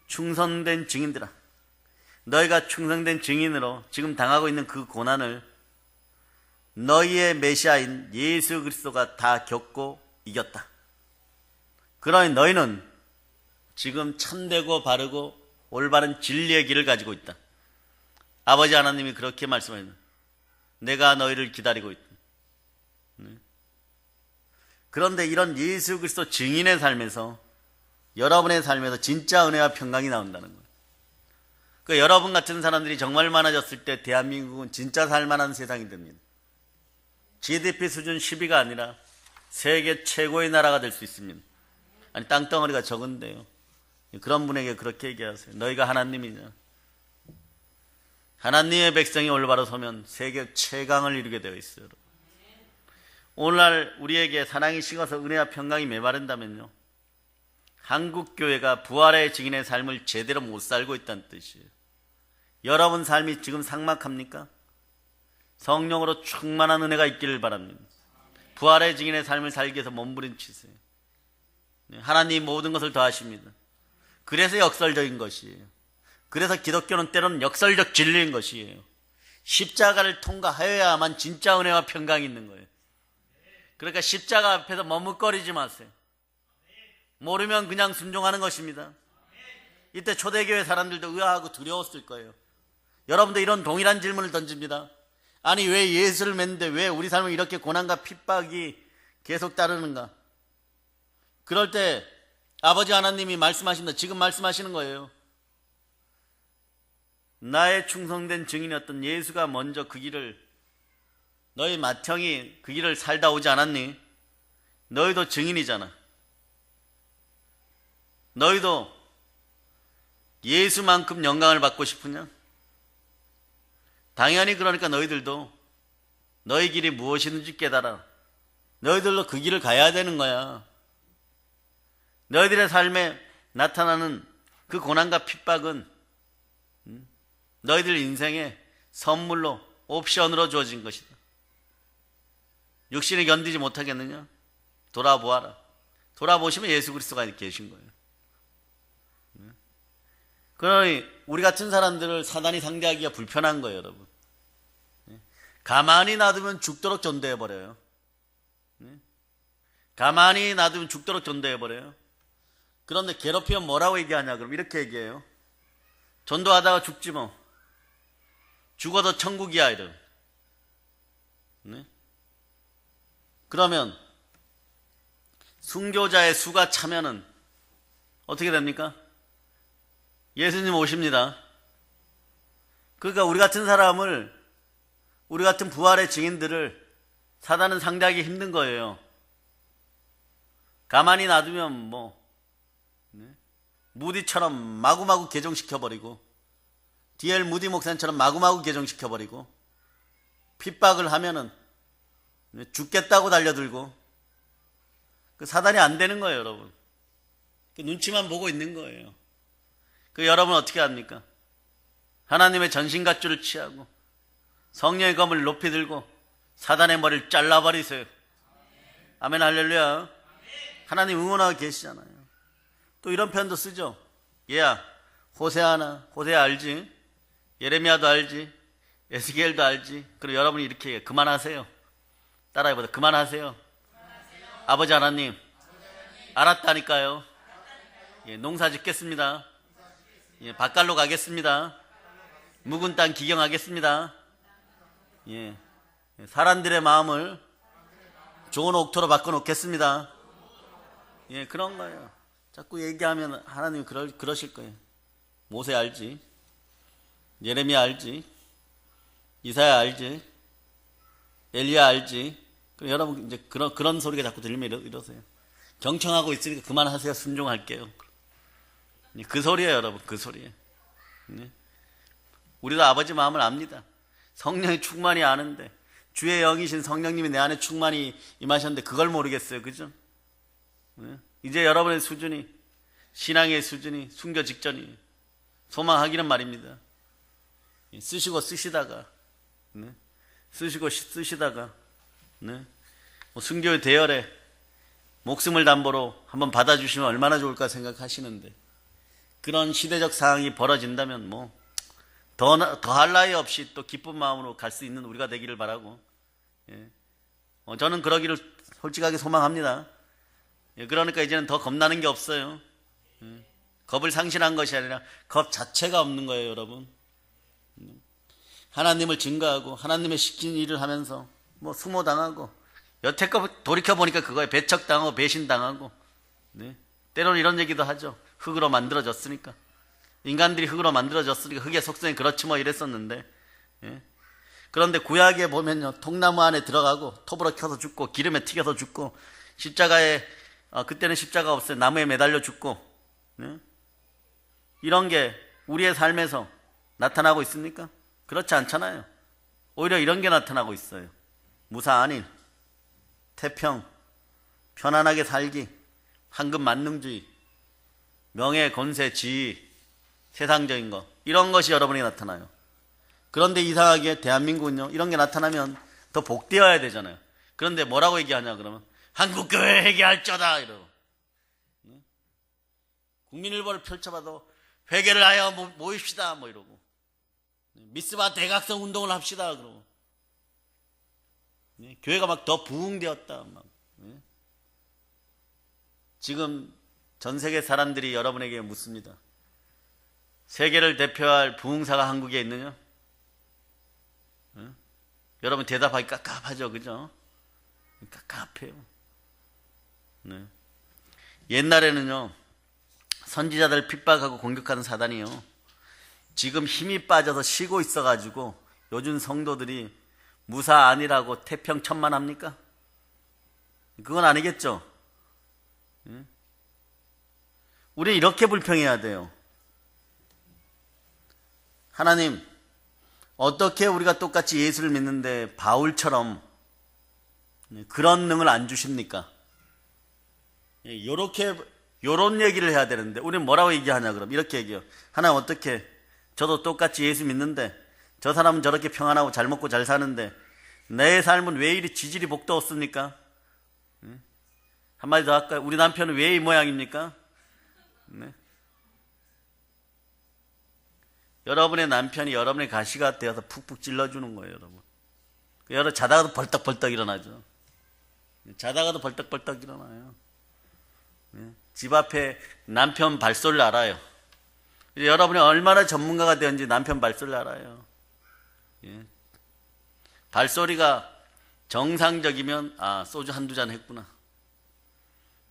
Speaker 1: 충성된 증인들아, 너희가 충성된 증인으로 지금 당하고 있는 그 고난을 너희의 메시아인 예수 그리스도가 다 겪고 이겼다. 그러니 너희는 지금 참되고 바르고 올바른 진리의 길을 가지고 있다. 아버지 하나님이 그렇게 말씀하셨다. 내가 너희를 기다리고 있다. 그런데 이런 예수 그리스도 증인의 삶에서, 여러분의 삶에서 진짜 은혜와 평강이 나온다는 거예요. 그 여러분 같은 사람들이 정말 많아졌을 때 대한민국은 진짜 살만한 세상이 됩니다. GDP 수준 10위가 아니라 세계 최고의 나라가 될 수 있습니다. 아니, 땅덩어리가 적은데요. 그런 분에게 그렇게 얘기하세요. 너희가 하나님이냐? 하나님의 백성이 올바로 서면 세계 최강을 이루게 되어 있어요. 오늘날 우리에게 사랑이 식어서 은혜와 평강이 메마른다면요, 한국교회가 부활의 증인의 삶을 제대로 못 살고 있다는 뜻이에요. 여러분 삶이 지금 삭막합니까? 성령으로 충만한 은혜가 있기를 바랍니다. 부활의 증인의 삶을 살기 위해서 몸부림치세요. 하나님 모든 것을 더하십니다. 그래서 역설적인 것이에요. 그래서 기독교는 때로는 역설적 진리인 것이에요. 십자가를 통과하여야만 진짜 은혜와 평강이 있는 거예요. 그러니까 십자가 앞에서 머뭇거리지 마세요. 모르면 그냥 순종하는 것입니다. 이때 초대교회 사람들도 의아하고 두려웠을 거예요. 여러분도 이런 동일한 질문을 던집니다. 아니, 왜 예수를 믿는데 왜 우리 삶은 이렇게 고난과 핍박이 계속 따르는가? 그럴 때 아버지 하나님이 말씀하십니다. 지금 말씀하시는 거예요. 나의 충성된 증인이었던 예수가 먼저 그 길을, 너희 맏형이 그 길을 살다 오지 않았니? 너희도 증인이잖아. 너희도 예수만큼 영광을 받고 싶으냐? 당연히 그러니까 너희들도 너희 길이 무엇이든지 깨달아. 너희들도 그 길을 가야 되는 거야. 너희들의 삶에 나타나는 그 고난과 핍박은 너희들 인생의 선물로, 옵션으로 주어진 것이다. 육신이 견디지 못하겠느냐? 돌아보아라. 돌아보시면 예수 그리스도가 계신 거예요. 그러니 우리 같은 사람들을 사단이 상대하기가 불편한 거예요, 여러분. 가만히 놔두면 죽도록 전도해버려요. 가만히 놔두면 죽도록 전도해버려요. 그런데 괴롭히면 뭐라고 얘기하냐? 그럼 이렇게 얘기해요. 전도하다가 죽지 뭐. 죽어도 천국이야, 이런. 네? 그러면 순교자의 수가 차면은 어떻게 됩니까? 예수님 오십니다. 그러니까 우리 같은 사람을, 우리 같은 부활의 증인들을 사단은 상대하기 힘든 거예요. 가만히 놔두면 뭐 무디처럼 마구마구 개종시켜버리고, D.L. 무디 목사님처럼 마구마구 개종시켜버리고, 핍박을 하면은 죽겠다고 달려들고, 그 사단이 안 되는 거예요, 여러분. 그 눈치만 보고 있는 거예요. 그 여러분 어떻게 합니까? 하나님의 전신갑주를 취하고 성령의 검을 높이 들고 사단의 머리를 잘라버리세요. 아멘, 할렐루야. 하나님 응원하고 계시잖아요. 또 이런 표현도 쓰죠. 얘야, 호세아 알지? 예레미야도 알지? 에스겔도 알지? 그리고 여러분이 이렇게 얘기해요. 그만하세요. 따라해보자. 그만하세요. 아버지 하나님, 알았다니까요. 예, 농사 짓겠습니다. 예, 밭갈로 가겠습니다. 묵은 땅 기경하겠습니다. 예, 사람들의 마음을 좋은 옥토로 바꿔놓겠습니다. 예, 그런 거예요. 자꾸 얘기하면 하나님이 그러실 거예요. 모세 알지? 예레미야 알지? 이사야 알지? 엘리야 알지? 여러분 이제 그런 소리가 자꾸 들리면 이러세요. 경청하고 있으니까 그만하세요. 순종할게요. 그 소리예요, 여러분. 그 소리예요. 우리도 아버지 마음을 압니다. 성령의 충만히 아는데, 주의 영이신 성령님이 내 안에 충만히 임하셨는데 그걸 모르겠어요. 그죠? 이제 여러분의 수준이, 신앙의 수준이 순교 직전이에요. 소망하기는 말입니다. 쓰시고 쓰시다가 순교의 대열에 목숨을 담보로 한번 받아주시면 얼마나 좋을까 생각하시는데, 그런 시대적 상황이 벌어진다면 더할 나위 없이 또 기쁜 마음으로 갈 수 있는 우리가 되기를 바라고, 저는 그러기를 솔직하게 소망합니다. 그러니까 이제는 더 겁나는 게 없어요. 겁을 상실한 것이 아니라 겁 자체가 없는 거예요, 여러분. 하나님을 증거하고 하나님의 시킨 일을 하면서 수모당하고, 여태껏 돌이켜보니까 그거에 배척당하고 배신당하고, 때로는 이런 얘기도 하죠. 흙으로 만들어졌으니까, 인간들이 흙으로 만들어졌으니까 흙의 속성이 그렇지 이랬었는데, 그런데 구약에 보면요, 통나무 안에 들어가고 톱으로 켜서 죽고 기름에 튀겨서 죽고, 십자가에 그때는 십자가 없어요. 나무에 매달려 죽고, 이런 게 우리의 삶에서 나타나고 있습니까? 그렇지 않잖아요. 오히려 이런 게 나타나고 있어요. 무사 안일, 태평, 편안하게 살기, 황금 만능주의, 명예, 권세, 지위, 세상적인 것, 이런 것이 여러분에게 나타나요. 그런데 이상하게 대한민국은요, 이런 게 나타나면 더 복되어야 되잖아요. 그런데 뭐라고 얘기하냐 그러면 한국교회 회개할쩌다 이러고, 국민일보를 펼쳐봐도 회개를 하여 모입시다 이러고, 미스바 대각성 운동을 합시다 그러고, 교회가 막 더 부흥되었다 지금 전 세계 사람들이 여러분에게 묻습니다. 세계를 대표할 부흥사가 한국에 있느냐? 여러분 대답하기 깝깝하죠, 그죠? 깝깝해요. 옛날에는요, 선지자들 핍박하고 공격하는 사단이요, 지금 힘이 빠져서 쉬고 있어가지고 요즘 성도들이 무사 아니라고 태평천만합니까? 그건 아니겠죠. 우리 이렇게 불평해야 돼요. 하나님, 어떻게 우리가 똑같이 예수를 믿는데 바울처럼 그런 능을 안 주십니까? 요런 얘기를 해야 되는데, 우리는 뭐라고 얘기하냐 그럼? 이렇게 얘기해요. 하나님, 어떻게 저도 똑같이 예수 믿는데 저 사람은 저렇게 평안하고 잘 먹고 잘 사는데 내 삶은 왜 이리 지질이 복도 없습니까? 한마디 더 할까요? 우리 남편은 왜 이 모양입니까? 여러분의 남편이 여러분의 가시가 되어서 푹푹 찔러주는 거예요, 여러분. 여러분 자다가도 벌떡벌떡 일어나죠. 자다가도 벌떡벌떡 일어나요. 집 앞에 남편 발소리를 알아요. 여러분이 얼마나 전문가가 되었는지 남편 발소리를 알아요. 발소리가 정상적이면 소주 한두 잔 했구나.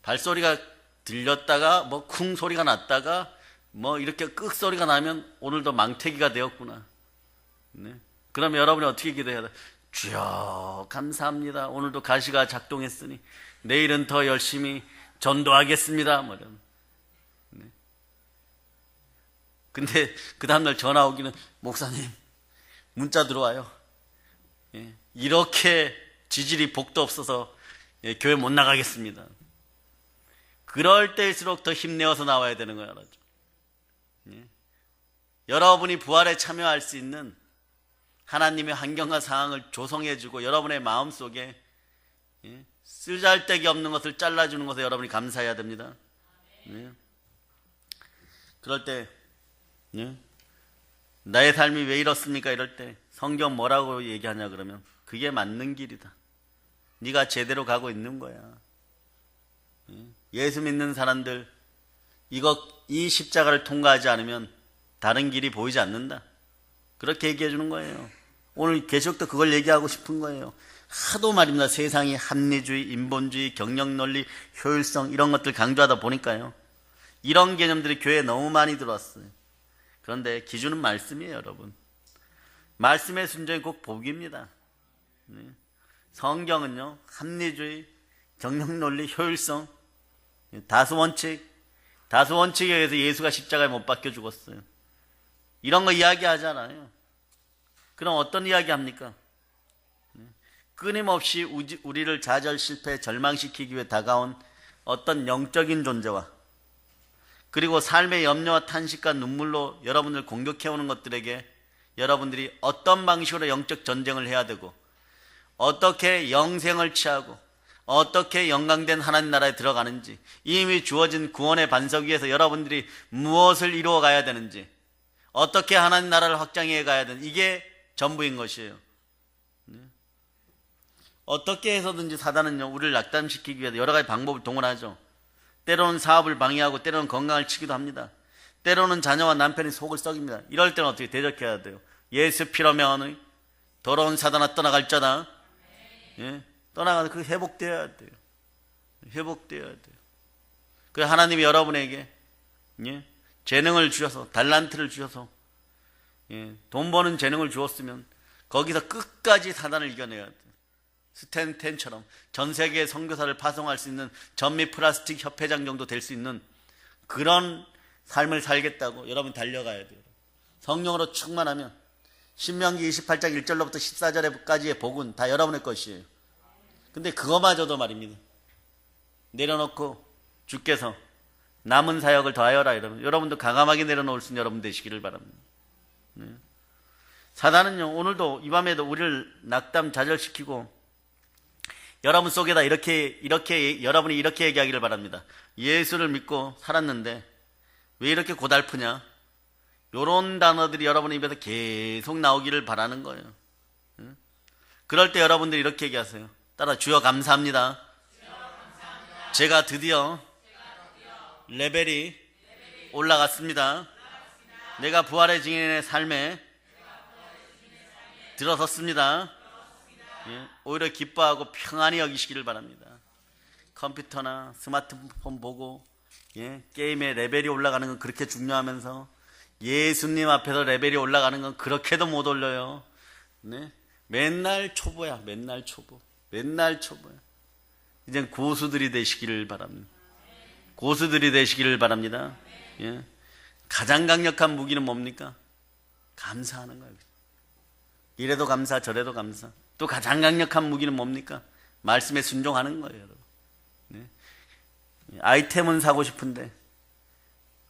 Speaker 1: 발소리가 들렸다가 쿵 소리가 났다가 이렇게 끄 소리가 나면 오늘도 망태기가 되었구나. 그럼 여러분이 어떻게 기도해야 돼? 주여 감사합니다. 오늘도 가시가 작동했으니 내일은 더 열심히 전도하겠습니다. 근데 그 다음날 전화 오기는, 목사님 문자 들어와요. 이렇게 지질이 복도 없어서 교회 못 나가겠습니다. 그럴 때일수록 더 힘내어서 나와야 되는 거예요, 알았죠? 여러분이 부활에 참여할 수 있는 하나님의 환경과 상황을 조성해주고 여러분의 마음속에 쓰잘데기 없는 것을 잘라주는 것에 여러분이 감사해야 됩니다. 그럴 때 예? 나의 삶이 왜 이렇습니까? 이럴 때 성경 뭐라고 얘기하냐 그러면 그게 맞는 길이다. 네가 제대로 가고 있는 거야. 예수 믿는 사람들 이 십자가를 통과하지 않으면 다른 길이 보이지 않는다. 그렇게 얘기해 주는 거예요. 오늘 계속도 그걸 얘기하고 싶은 거예요. 하도 말입니다. 세상이 합리주의, 인본주의, 경영논리, 효율성 이런 것들 강조하다 보니까요. 이런 개념들이 교회에 너무 많이 들어왔어요. 그런데 기준은 말씀이에요, 여러분. 말씀의 순종이 꼭 복입니다. 성경은요, 합리주의, 경영논리, 효율성, 다수원칙에 의해서 예수가 십자가에 못 박혀 죽었어요. 이런 거 이야기하잖아요. 그럼 어떤 이야기 합니까? 끊임없이 우리를 좌절, 실패, 절망시키기 위해 다가온 어떤 영적인 존재와 그리고 삶의 염려와 탄식과 눈물로 여러분들 공격해오는 것들에게 여러분들이 어떤 방식으로 영적 전쟁을 해야 되고 어떻게 영생을 취하고 어떻게 영광된 하나님 나라에 들어가는지 이미 주어진 구원의 반석 위에서 여러분들이 무엇을 이루어 가야 되는지 어떻게 하나님 나라를 확장해 가야 되는지 이게 전부인 것이에요. 어떻게 해서든지 사단은요 우리를 낙담시키기 위해서 여러 가지 방법을 동원하죠. 때로는 사업을 방해하고 때로는 건강을 치기도 합니다. 때로는 자녀와 남편이 속을 썩입니다. 이럴 때는 어떻게 대적해야 돼요? 예수 피로면 더러운 사단아 떠나갈자다. 예? 떠나가서 그 회복되어야 돼요. 회복되어야 돼요. 그 하나님이 여러분에게 예? 재능을 주셔서 달란트를 주셔서 예? 돈 버는 재능을 주었으면 거기서 끝까지 사단을 이겨내야 돼요. 스탠텐처럼 전 세계의 선교사를 파송할 수 있는 전미 플라스틱 협회장 정도 될 수 있는 그런 삶을 살겠다고 여러분 달려가야 돼요. 성령으로 충만하면 신명기 28장 1절로부터 14절까지의 복은 다 여러분의 것이에요. 근데 그거마저도 말입니다. 내려놓고 주께서 남은 사역을 더하여라 이러면 여러분도 강함하게 내려놓을 수 있는 여러분 되시기를 바랍니다. 네. 사단은요 오늘도 이 밤에도 우리를 낙담 좌절시키고 여러분 속에다 여러분이 이렇게 얘기하기를 바랍니다. 예수를 믿고 살았는데 왜 이렇게 고달프냐? 이런 단어들이 여러분 입에서 계속 나오기를 바라는 거예요. 그럴 때 여러분들이 이렇게 얘기하세요. 따라 주여 감사합니다. 제가 드디어 레벨이 올라갔습니다. 내가 부활의 증인의 삶에 들어섰습니다. 예, 오히려 기뻐하고 평안히 여기시기를 바랍니다. 컴퓨터나 스마트폰 보고 예, 게임의 레벨이 올라가는 건 그렇게 중요하면서 예수님 앞에서 레벨이 올라가는 건 그렇게도 못 올려요. 네? 맨날 초보야. 맨날 초보. 이젠 고수들이 되시기를 바랍니다. 고수들이 되시기를 바랍니다. 예. 가장 강력한 무기는 뭡니까? 감사하는 거예요. 이래도 감사 저래도 감사. 또 가장 강력한 무기는 뭡니까? 말씀에 순종하는 거예요. 여러분. 네. 아이템은 사고 싶은데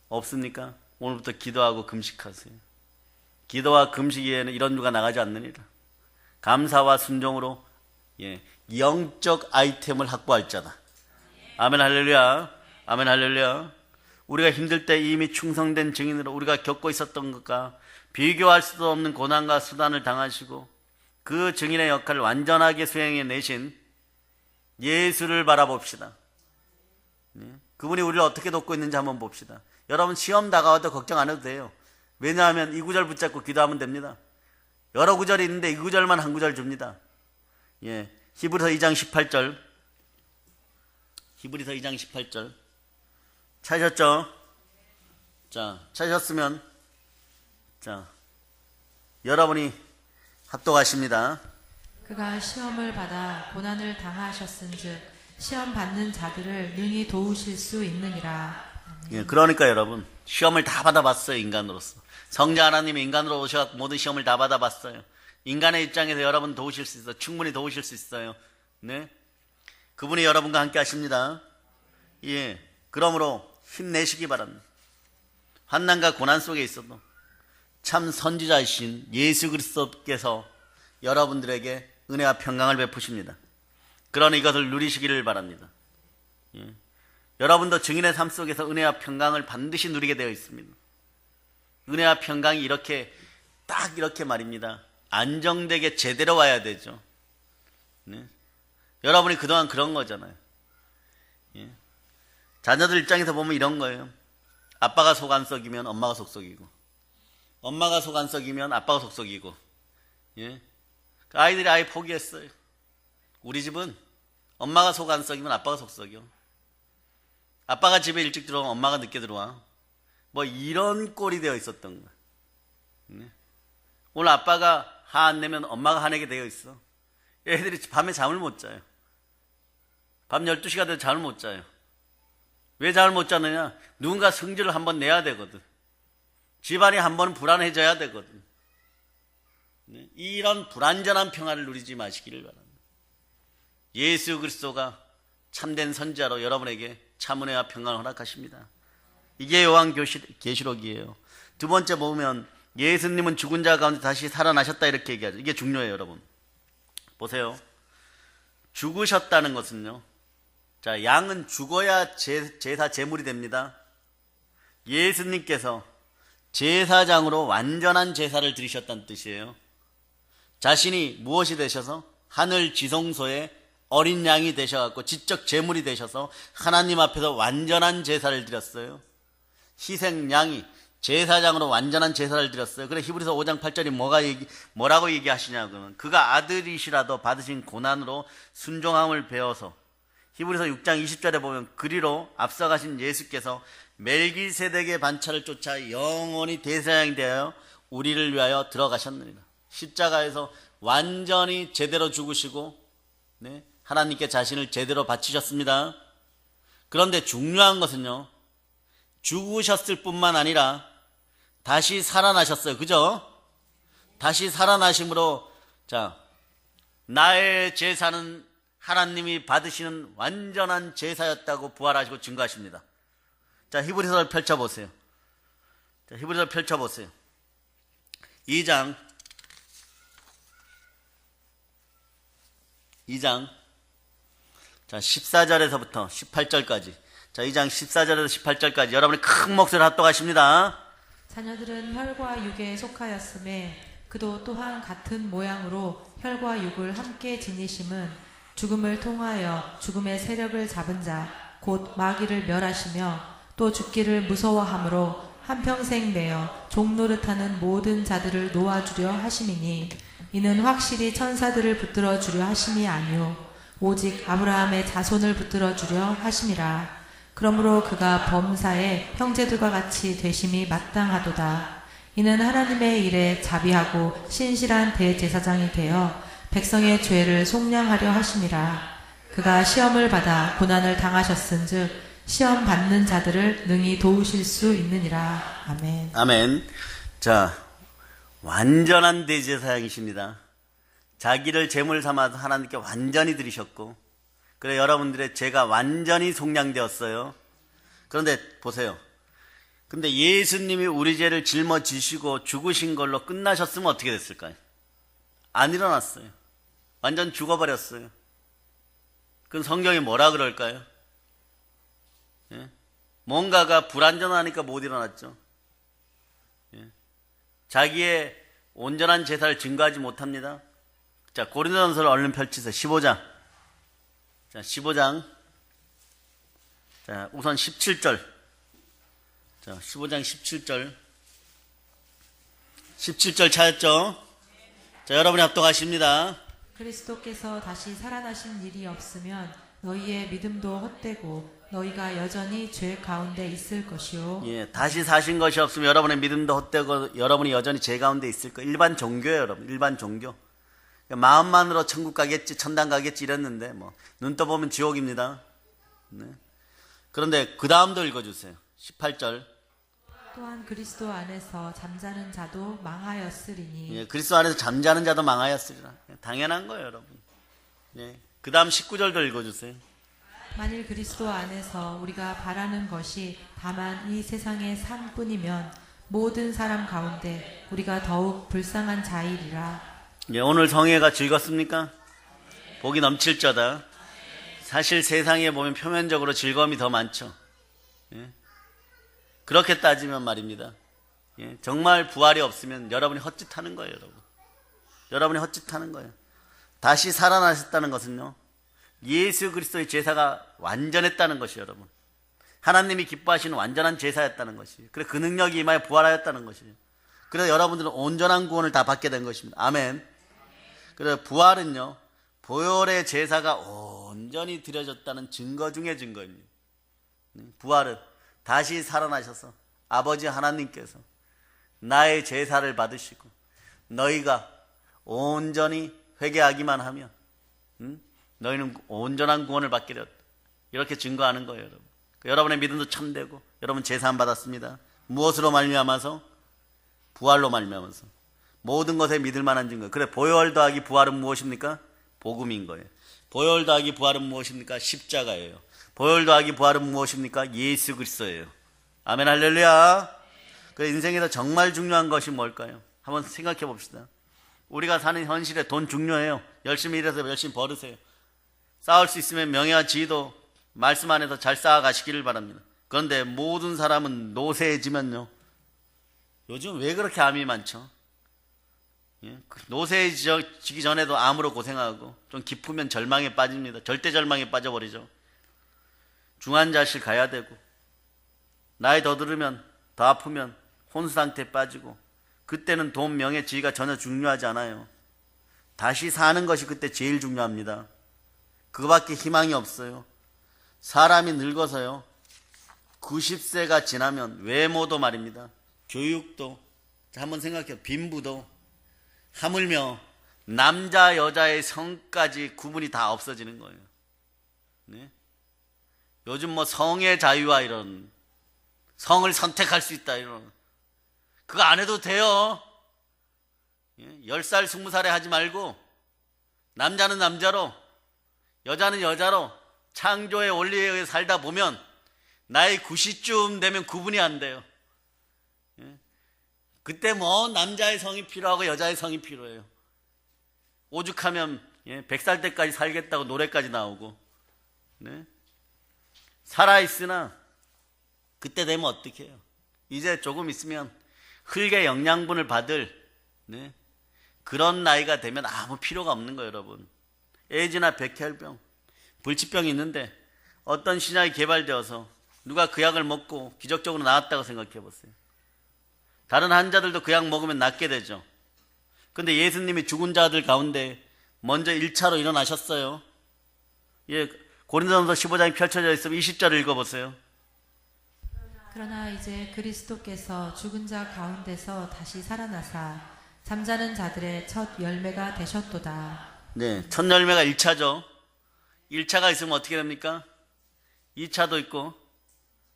Speaker 1: 없습니까? 오늘부터 기도하고 금식하세요. 기도와 금식에는 이런 누가 나가지 않느니라. 감사와 순종으로 예, 영적 아이템을 확보할 자다. 아멘 할렐루야. 아멘 할렐루야. 우리가 힘들 때 이미 충성된 증인으로 우리가 겪고 있었던 것과 비교할 수도 없는 고난과 수단을 당하시고 그 증인의 역할을 완전하게 수행해내신 예수를 바라봅시다. 그분이 우리를 어떻게 돕고 있는지 한번 봅시다. 여러분 시험 다가와도 걱정 안 해도 돼요. 왜냐하면 이 구절 붙잡고 기도하면 됩니다. 여러 구절이 있는데 이 구절만 한 구절 줍니다. 예, 히브리서 2장 18절. 히브리서 2장 18절. 찾으셨죠? 자, 찾으셨으면 자, 여러분이 합독하십니다.
Speaker 2: 그가 시험을 받아 고난을 당하셨은즉 시험 받는 자들을 능히 도우실 수 있느니라.
Speaker 1: 예, 그러니까 여러분 시험을 다 받아봤어요. 인간으로서. 성자 하나님이 인간으로 오셔서 모든 시험을 다 받아봤어요. 인간의 입장에서 여러분 도우실 수 있어요. 충분히 도우실 수 있어요. 네, 그분이 여러분과 함께 하십니다. 예, 그러므로 힘내시기 바랍니다. 환난과 고난 속에 있어도 참 선지자이신 예수 그리스도께서 여러분들에게 은혜와 평강을 베푸십니다. 그러니 이것을 누리시기를 바랍니다. 예. 여러분도 증인의 삶 속에서 은혜와 평강을 반드시 누리게 되어 있습니다. 은혜와 평강이 이렇게 딱 이렇게 말입니다. 안정되게 제대로 와야 되죠. 네? 여러분이 그동안 그런 거잖아요. 예? 자녀들 입장에서 보면 이런 거예요. 아빠가 속 안 썩이면 엄마가 속 썩이고, 엄마가 속 안 썩이면 아빠가 속 썩이고, 예? 아이들이 아예 포기했어요. 우리 집은 엄마가 속 안 썩이면 아빠가 속 썩여. 아빠가 집에 일찍 들어오면 엄마가 늦게 들어와. 뭐 이런 꼴이 되어 있었던 거야. 네? 오늘 아빠가 화 안 내면 엄마가 화내게 되어 있어. 애들이 밤에 잠을 못 자요. 밤 12시가 돼도 잠을 못 자요. 왜 잠을 못 자느냐? 누군가 성질을 한번 내야 되거든. 집안이 한번 불안해져야 되거든. 네? 이런 불완전한 평화를 누리지 마시기를 바랍니다. 예수 그리스도가 참된 선지자로 여러분에게 참 은혜와 평강을 허락하십니다. 이게 요한계시록이에요. 두 번째 보면 예수님은 죽은 자 가운데 다시 살아나셨다 이렇게 얘기하죠. 이게 중요해요, 여러분. 보세요. 죽으셨다는 것은요. 자, 양은 죽어야 제사 제물이 됩니다. 예수님께서 제사장으로 완전한 제사를 드리셨다는 뜻이에요. 자신이 무엇이 되셔서 하늘 지성소에 어린 양이 되셔갖고 지적 제물이 되셔서 하나님 앞에서 완전한 제사를 드렸어요. 희생 양이 제사장으로 완전한 제사를 드렸어요. 그래 히브리서 5장 8절이 뭐라고 얘기하시냐고는 그가 아들이시라도 받으신 고난으로 순종함을 배워서 히브리서 6장 20절에 보면 그리로 앞서가신 예수께서 멜기세덱의 반차를 쫓아 영원히 대제사장이 되어 우리를 위하여 들어가셨느니라. 십자가에서 완전히 제대로 죽으시고 네, 하나님께 자신을 제대로 바치셨습니다. 그런데 중요한 것은요. 죽으셨을 뿐만 아니라 다시 살아나셨어요. 그죠? 다시 살아나심으로 자, 나의 제사는 하나님이 받으시는 완전한 제사였다고 부활하시고 증거하십니다. 자, 히브리서를 펼쳐보세요. 자, 히브리서를 펼쳐보세요. 2장 자, 14절에서부터 18절까지. 자, 2장 14절에서 18절까지 여러분이 큰 목소리를 합독하십니다.
Speaker 2: 자녀들은 혈과 육에 속하였음에 그도 또한 같은 모양으로 혈과 육을 함께 지니심은 죽음을 통하여 죽음의 세력을 잡은 자 곧 마귀를 멸하시며 또 죽기를 무서워함으로 한평생 매여 종노릇하는 모든 자들을 놓아주려 하심이니 이는 확실히 천사들을 붙들어 주려 하심이 아니요 오직 아브라함의 자손을 붙들어 주려 하심이라. 그러므로 그가 범사의 형제들과 같이 되심이 마땅하도다. 이는 하나님의 일에 자비하고 신실한 대제사장이 되어 백성의 죄를 속량하려 하심이라. 그가 시험을 받아 고난을 당하셨은즉 시험 받는 자들을 능히 도우실 수 있느니라. 아멘.
Speaker 1: 아멘. 자, 완전한 대제사장이십니다. 자기를 제물 삼아서 하나님께 완전히 드리셨고 그래 여러분들의 죄가 완전히 속량되었어요. 그런데 보세요. 근데 예수님이 우리 죄를 짊어지시고 죽으신 걸로 끝나셨으면 어떻게 됐을까요? 안 일어났어요. 완전 죽어버렸어요. 그럼 성경이 뭐라 그럴까요? 예? 뭔가가 불완전하니까 못 일어났죠. 예? 자기의 온전한 제사를 증거하지 못합니다. 자, 고린도전서를 얼른 펼치세요. 15장. 자, 15장. 자, 우선 17절. 자, 15장 17절. 17절 찾았죠? 자, 여러분이 합독하십니다.
Speaker 2: 그리스도께서 다시 살아나신 일이 없으면 너희의 믿음도 헛되고 너희가 여전히 죄 가운데 있을 것이요.
Speaker 1: 예, 다시 사신 것이 없으면 여러분의 믿음도 헛되고 여러분이 여전히 죄 가운데 있을 거예요. 일반 종교예요, 여러분. 일반 종교. 마음만으로 천국 가겠지, 천당 가겠지 이랬는데 뭐 눈 떠보면 지옥입니다. 네. 그런데 그 다음도 읽어주세요. 18절.
Speaker 2: 또한 그리스도 안에서 잠자는 자도 망하였으리니.
Speaker 1: 예, 그리스도 안에서 잠자는 자도 망하였으리라. 당연한 거예요, 여러분. 예, 그 다음 19절도 읽어주세요.
Speaker 2: 만일 그리스도 안에서 우리가 바라는 것이 다만 이 세상의 삶뿐이면 모든 사람 가운데 우리가 더욱 불쌍한 자이리라.
Speaker 1: 예, 오늘 성회가 즐겁습니까? 복이 넘칠 자다. 사실 세상에 보면 표면적으로 즐거움이 더 많죠. 예? 그렇게 따지면 말입니다. 예? 정말 부활이 없으면 여러분이 헛짓하는 거예요, 여러분. 여러분이 헛짓하는 거예요. 다시 살아나셨다는 것은요, 예수 그리스도의 제사가 완전했다는 것이 여러분. 하나님이 기뻐하시는 완전한 제사였다는 것이. 그래 그 능력이 임하여 부활하였다는 것이. 그래서 여러분들은 온전한 구원을 다 받게 된 것입니다. 아멘. 그래서 부활은요, 보혈의 제사가 온전히 드려졌다는 증거 중의 증거입니다. 부활은 다시 살아나셔서 아버지 하나님께서 나의 제사를 받으시고 너희가 온전히 회개하기만 하면 너희는 온전한 구원을 받게 되었다. 이렇게 증거하는 거예요, 여러분. 여러분의 믿음도 참되고 여러분 제사 안 받았습니다. 무엇으로 말미암아서? 부활로 말미암아서. 모든 것에 믿을 만한 증거. 그래 보혈 더하기 부활은 무엇입니까? 복음인 거예요. 보혈 더하기 부활은 무엇입니까? 십자가예요. 보혈 더하기 부활은 무엇입니까? 예수 그리스도예요. 아멘 할렐루야. 그 인생에서 정말 중요한 것이 뭘까요? 한번 생각해 봅시다. 우리가 사는 현실에 돈 중요해요. 열심히 일해서 열심히 벌으세요. 쌓을 수 있으면 명예와 지위도 말씀 안에서 잘 쌓아가시기를 바랍니다. 그런데 모든 사람은 노쇠해지면요, 요즘 왜 그렇게 암이 많죠? 예? 노쇠해지기 전에도 암으로 고생하고 좀 깊으면 절망에 빠집니다. 절대 절망에 빠져버리죠. 중환자실 가야 되고 나이 더 들으면 더 아프면 혼수 상태에 빠지고 그때는 돈, 명예, 지위가 전혀 중요하지 않아요. 다시 사는 것이 그때 제일 중요합니다. 그거밖에 희망이 없어요. 사람이 늙어서요, 90세가 지나면 외모도 말입니다, 교육도, 한번 생각해요. 빈부도, 하물며 남자 여자의 성까지 구분이 다 없어지는 거예요. 네? 요즘 뭐 성의 자유와 이런, 성을 선택할 수 있다 이런, 그거 안 해도 돼요. 10살 20살에 하지 말고 남자는 남자로 여자는 여자로 창조의 원리에 의해 살다 보면 나이 90쯤 되면 구분이 안 돼요. 그때 뭐 남자의 성이 필요하고 여자의 성이 필요해요. 오죽하면 100살 때까지 살겠다고 노래까지 나오고, 네? 살아있으나 그때 되면 어떻게 해요? 이제 조금 있으면 흙의 영양분을 받을, 네? 그런 나이가 되면 아무 필요가 없는 거예요, 여러분. 에이즈나 백혈병, 불치병이 있는데 어떤 신약이 개발되어서 누가 그 약을 먹고 기적적으로 나았다고 생각해 보세요. 다른 환자들도 그 약 먹으면 낫게 되죠. 근데 예수님이 죽은 자들 가운데 먼저 1차로 일어나셨어요. 예, 고린도전서 15장이 펼쳐져 있으면 20절을 읽어보세요.
Speaker 2: 그러나 이제 그리스도께서 죽은 자 가운데서 다시 살아나사 잠자는 자들의 첫 열매가 되셨도다.
Speaker 1: 네, 첫 열매가 1차죠. 1차가 있으면 어떻게 됩니까? 2차도 있고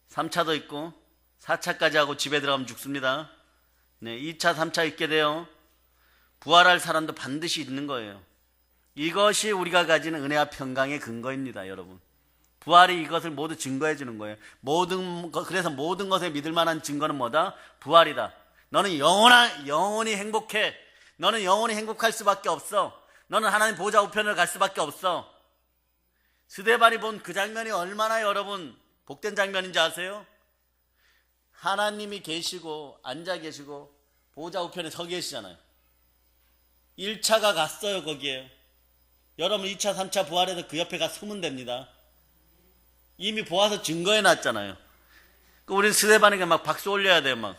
Speaker 1: 3차도 있고 4차까지 하고 집에 들어가면 죽습니다. 네, 2차, 3차 있게 돼요. 부활할 사람도 반드시 있는 거예요. 이것이 우리가 가지는 은혜와 평강의 근거입니다, 여러분. 부활이 이것을 모두 증거해 주는 거예요. 그래서 모든 것에 믿을 만한 증거는 뭐다? 부활이다. 너는 영원히 행복해. 너는 영원히 행복할 수밖에 없어. 너는 하나님 보좌 우편을 갈 수밖에 없어. 스데반이 본 그 장면이 얼마나 여러분 복된 장면인지 아세요? 하나님이 계시고 앉아 계시고 보좌 우편에 서 계시잖아요. 1차가 갔어요, 거기에. 여러분 2차, 3차 부활해서 그 옆에 가 서면 됩니다. 이미 보아서 증거해 놨잖아요. 우리는 스데반에게 막 박수 올려야 돼요, 막.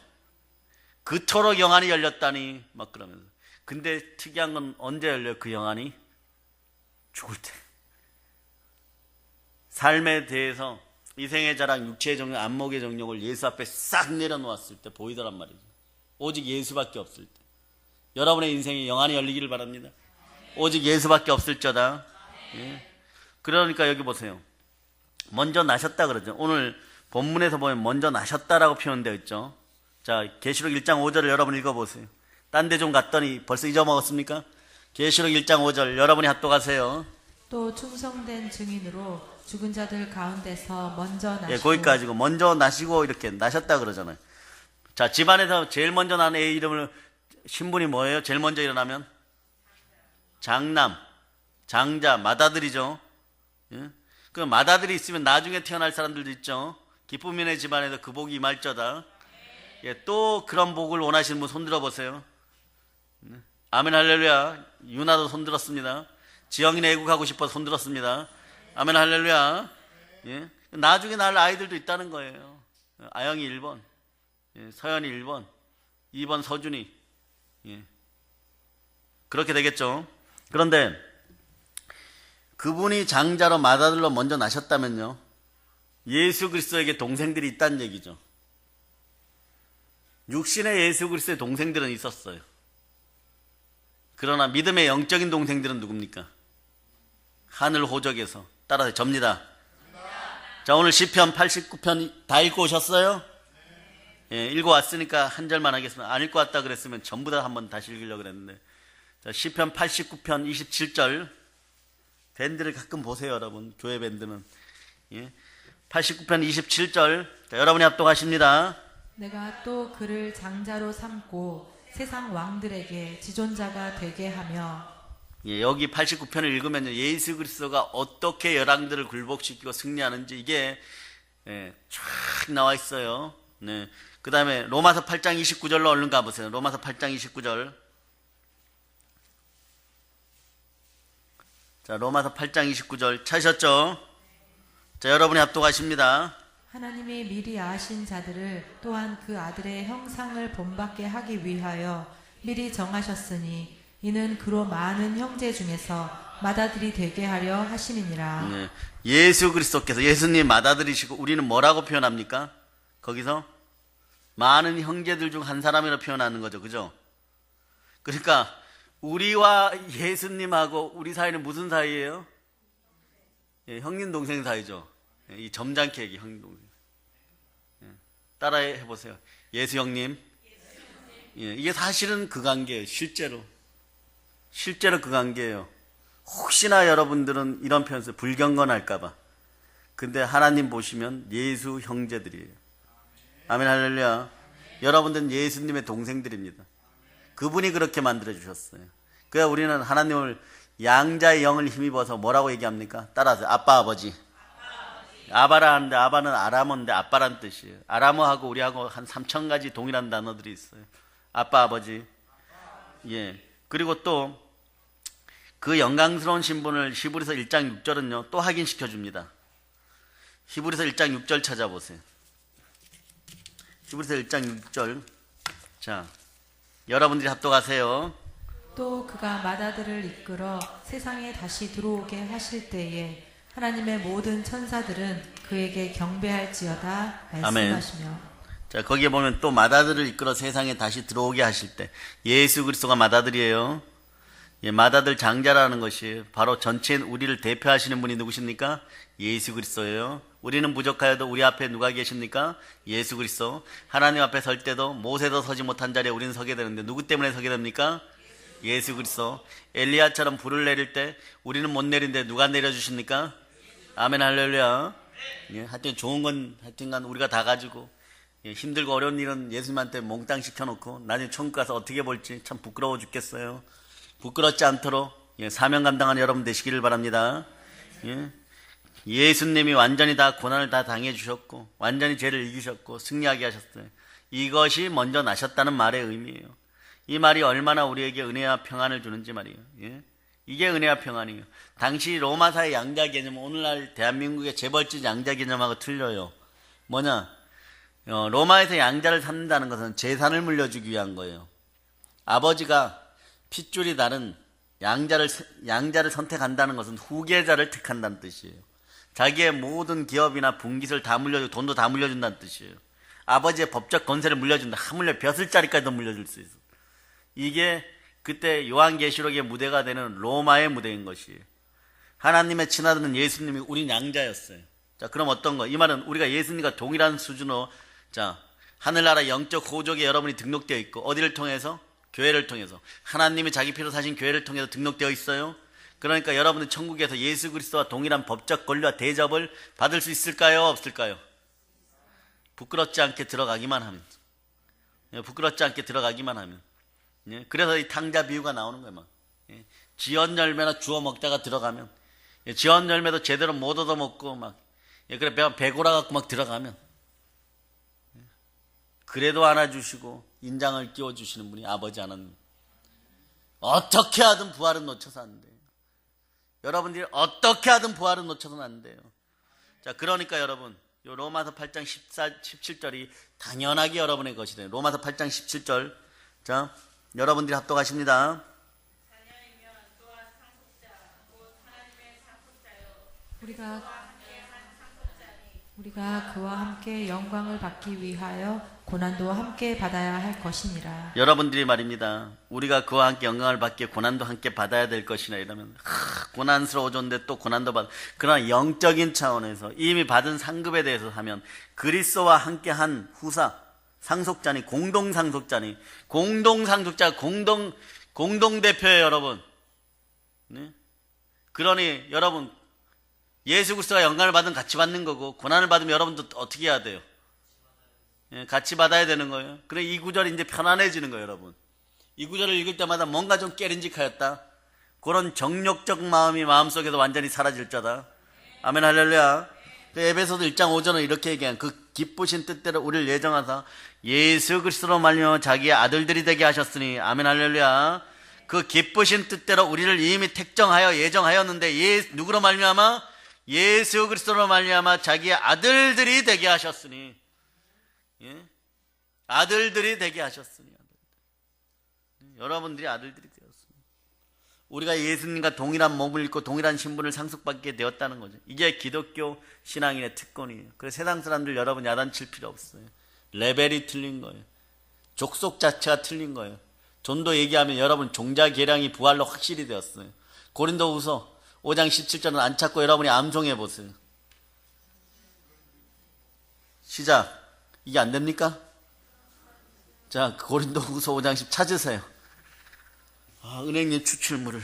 Speaker 1: 그토록 영안이 열렸다니, 막 그러면서. 근데 특이한 건 언제 열려요, 그 영안이? 죽을 때. 삶에 대해서 이생의 자랑, 육체의 정욕, 안목의 정욕을 예수 앞에 싹 내려놓았을 때 보이더란 말이죠. 오직 예수밖에 없을 때. 여러분의 인생에 영안이 열리기를 바랍니다. 오직 예수밖에 없을 자다. 예. 그러니까 여기 보세요. 먼저 나셨다 그러죠. 오늘 본문에서 보면 먼저 나셨다라고 표현되어 있죠. 자, 계시록 1장 5절을 여러분 읽어보세요. 딴 데 좀 갔더니 벌써 잊어먹었습니까? 계시록 1장 5절 여러분이 핫도가세요.
Speaker 2: 또 충성된 증인으로 죽은 자들 가운데서 먼저 나시고.
Speaker 1: 예, 거기까지고 먼저 나시고 이렇게 나셨다 그러잖아요. 자, 집안에서 제일 먼저 난 애 이름을 신분이 뭐예요? 제일 먼저 일어나면 장남, 장자, 맏아들이죠. 예? 그 맏아들이 있으면 나중에 태어날 사람들도 있죠. 기쁨인의 집안에도 그 복이 임할저다. 예, 또 그런 복을 원하시는 분 손들어 보세요. 아멘 할렐루야. 유나도 손들었습니다. 지영이네 애국하고 싶어서 손들었습니다. 아멘 할렐루야. 예, 나중에 날 아이들도 있다는 거예요. 아영이 1번, 예, 서연이 1번, 2번 서준이. 예, 그렇게 되겠죠. 그런데 그분이 장자로 맏아들로 먼저 나셨다면요, 예수 그리스도에게 동생들이 있다는 얘기죠. 육신의 예수 그리스도의 동생들은 있었어요. 그러나 믿음의 영적인 동생들은 누굽니까? 하늘 호적에서. 따라서 접니다. 자, 오늘 시편 89편 다 읽고 오셨어요? 예, 읽고 왔으니까 한 절만 하겠습니다. 안 읽고 왔다 그랬으면 전부 다 한번 다시 읽으려고 그랬는데. 자, 시편 89편 27절. 밴드를 가끔 보세요, 여러분. 교회 밴드는. 예, 89편 27절. 자, 여러분이 합독하십니다.
Speaker 2: 내가 또 그를 장자로 삼고 세상 왕들에게 지존자가 되게 하며.
Speaker 1: 예, 여기 89편을 읽으면요, 예수 그리스도가 어떻게 열왕들을 굴복시키고 승리하는지 이게 쫙 나와 있어요. 네. 그 다음에 로마서 8장 29절로 얼른 가보세요. 로마서 8장 29절. 자, 로마서 8장 29절 찾으셨죠? 자, 여러분이 합독하십니다.
Speaker 2: 하나님이 미리 아신 자들을 또한 그 아들의 형상을 본받게 하기 위하여 미리 정하셨으니 이는 그로 많은 형제 중에서 맏아들이 되게 하려 하심이니라.
Speaker 1: 네. 예수 그리스도께서 예수님 맏아들이시고 우리는 뭐라고 표현합니까? 거기서 많은 형제들 중 한 사람이라고 표현하는 거죠. 그죠? 그러니까 우리와 예수님하고 우리 사이는 무슨 사이예요? 예, 형님 동생 사이죠. 예, 이 점잖게 얘기 형님 동생. 예, 따라해 보세요. 예수 형님. 예, 이게 사실은 그 관계예요. 실제로 그 관계예요. 혹시나 여러분들은 이런 표현 써요. 불경건할까봐. 근데 하나님 보시면 예수 형제들이에요. 아멘 할렐루야. 여러분들은 예수님의 동생들입니다. 그분이 그렇게 만들어주셨어요. 그래야 우리는 하나님을 양자의 영을 힘입어서 뭐라고 얘기합니까? 따라하세요. 아빠, 아버지. 아바라 하는데 아바는 아람어인데 아빠란 뜻이에요. 아람어하고 우리하고 한 3,000가지 동일한 단어들이 있어요. 아빠, 아버지. 예. 그리고 또 그 영광스러운 신분을 히브리서 1장 6절은요, 또 확인시켜 줍니다. 히브리서 1장 6절 찾아보세요. 히브리서 1장 6절. 자, 여러분들이 합독하세요.
Speaker 2: 또 그가 맏아들을 이끌어 세상에 다시 들어오게 하실 때에 하나님의 모든 천사들은 그에게 경배할지어다 말씀하시며.
Speaker 1: 아멘. 자, 거기에 보면 또 맏아들을 이끌어 세상에 다시 들어오게 하실 때, 예수 그리스도가 맏아들이에요. 예, 맏아들 장자라는 것이 바로 전체인 우리를 대표하시는 분이 누구십니까? 예수 그리스도예요. 우리는 부족하여도 우리 앞에 누가 계십니까? 예수 그리스도. 하나님 앞에 설 때도 모세도 서지 못한 자리에 우리는 서게 되는데 누구 때문에 서게 됩니까? 예수 그리스도. 엘리야처럼 불을 내릴 때 우리는 못 내린데 누가 내려주십니까? 아멘 할렐루야. 예, 하여튼 좋은 건 하여튼간 우리가 다 가지고, 예, 힘들고 어려운 일은 예수님한테 몽땅 시켜놓고 나중에 천국 가서 어떻게 볼지 참 부끄러워 죽겠어요. 부끄럽지 않도록, 예, 사명 감당하는 여러분 되시기를 바랍니다. 예, 예수님이 완전히 다 고난을 다 당해 주셨고 완전히 죄를 이기셨고 승리하게 하셨어요. 이것이 먼저 나셨다는 말의 의미예요. 이 말이 얼마나 우리에게 은혜와 평안을 주는지 말이에요. 예? 이게 은혜와 평안이에요. 당시 로마사의 양자 개념은 오늘날 대한민국의 재벌집 양자 개념하고 틀려요. 뭐냐? 로마에서 양자를 삼는다는 것은 재산을 물려주기 위한 거예요. 아버지가 핏줄이 다른 양자를 선택한다는 것은 후계자를 택한다는 뜻이에요. 자기의 모든 기업이나 분깃을 다 물려주고 돈도 다 물려준다는 뜻이에요. 아버지의 법적 권세를 물려준다. 하물며 벼슬자리까지도 물려줄 수 있어요. 이게 그때 요한계시록의 무대가 되는 로마의 무대인 것이에요. 하나님의 친아들은 예수님이 우린 양자였어요. 자, 그럼 어떤 거? 이 말은 우리가 예수님과 동일한 수준으로, 자, 하늘나라 영적 호족에 여러분이 등록되어 있고, 어디를 통해서? 교회를 통해서. 하나님이 자기 피로 사신 교회를 통해서 등록되어 있어요. 그러니까 여러분은 천국에서 예수 그리스도와 동일한 법적 권리와 대접을 받을 수 있을까요? 없을까요? 부끄럽지 않게 들어가기만 하면. 부끄럽지 않게 들어가기만 하면. 그래서 이 탕자 비유가 나오는 거예요. 막. 지연 열매나 주워 먹다가 들어가면 지원 열매도 제대로 못 얻어먹고 막 그래 배고라 갖고 막 들어가면 그래도 안아주시고 인장을 끼워주시는 분이 아버지 하나님. 어떻게 하든 부활은 놓쳐서 안 돼요. 여러분들이 어떻게 하든 부활은 놓쳐서는 안 돼요. 자, 그러니까 여러분 요 로마서 8장 17절이 당연하게 여러분의 것이 돼요. 로마서 8장 17절. 자, 여러분들이 합독하십니다.
Speaker 2: 우리가 그와 함께 영광을 받기 위하여 고난도 함께 받아야 할 것이니라.
Speaker 1: 여러분들이 말입니다. 우리가 그와 함께 영광을 받기에 고난도 함께 받아야 될 것이라 이러면 고난스러워졌는데 또 고난도 받. 그러나 영적인 차원에서 이미 받은 상급에 대해서 하면 그리스도와 함께한 후사 상속자니 공동상속자니 공동상속자 공동대표예요 여러분. 네? 그러니 여러분 예수 그리스도가 영광을 받으면 같이 받는 거고 고난을 받으면 여러분도 어떻게 해야 돼요? 예, 같이 받아야 되는 거예요. 그래 이 구절이 이제 편안해지는 거예요 여러분. 이 구절을 읽을 때마다 뭔가 좀 깨림직하였다. 그런 정욕적 마음이 마음속에서 완전히 사라질 자다. 아멘 할렐루야. 에베소서 1장 5절은 이렇게 얘기한 그 기쁘신 뜻대로 우리를 예정하사 예수 그리스도로 말미암아 자기의 아들들이 되게 하셨으니 아멘 할렐루야. 그 기쁘신 뜻대로 우리를 이미 택정하여 예정하였는데 누구로 말미암아? 예수 그리스도로 말미암아 자기의 아들들이 되게 하셨으니. 예? 아들들이 되게 하셨으니. 여러분들이 아들들이 되었습니다. 우리가 예수님과 동일한 몸을 입고 동일한 신분을 상속받게 되었다는 거죠. 이게 기독교 신앙인의 특권이에요. 그래서 세상 사람들 여러분 야단칠 필요 없어요. 레벨이 틀린 거예요. 족속 자체가 틀린 거예요. 전도 얘기하면 여러분 종자 계량이 부활로 확실히 되었어요. 고린도후서 5장 17절은 안 찾고 여러분이 암송해 보세요. 시작. 이게 안 됩니까? 자, 고린도후서 5장 10 찾으세요. 은행님 추출물을.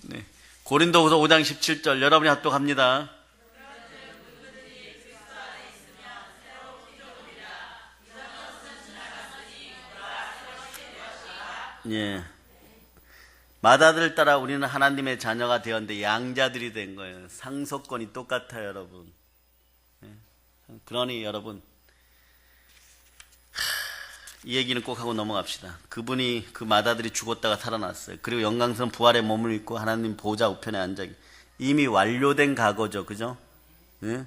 Speaker 1: 네. 고린도후서 5장 17절 여러분이 합독합니다. 예. 맏아들을 따라 우리는 하나님의 자녀가 되었는데 양자들이 된 거예요. 상속권이 똑같아요, 여러분. 예. 그러니 여러분 이 얘기는 꼭 하고 넘어갑시다. 그분이 그 맏아들이 죽었다가 살아났어요. 그리고 영광스러운 부활의 몸을 입고 하나님 보좌 우편에 앉아 이미 완료된 과거죠, 그죠? 예?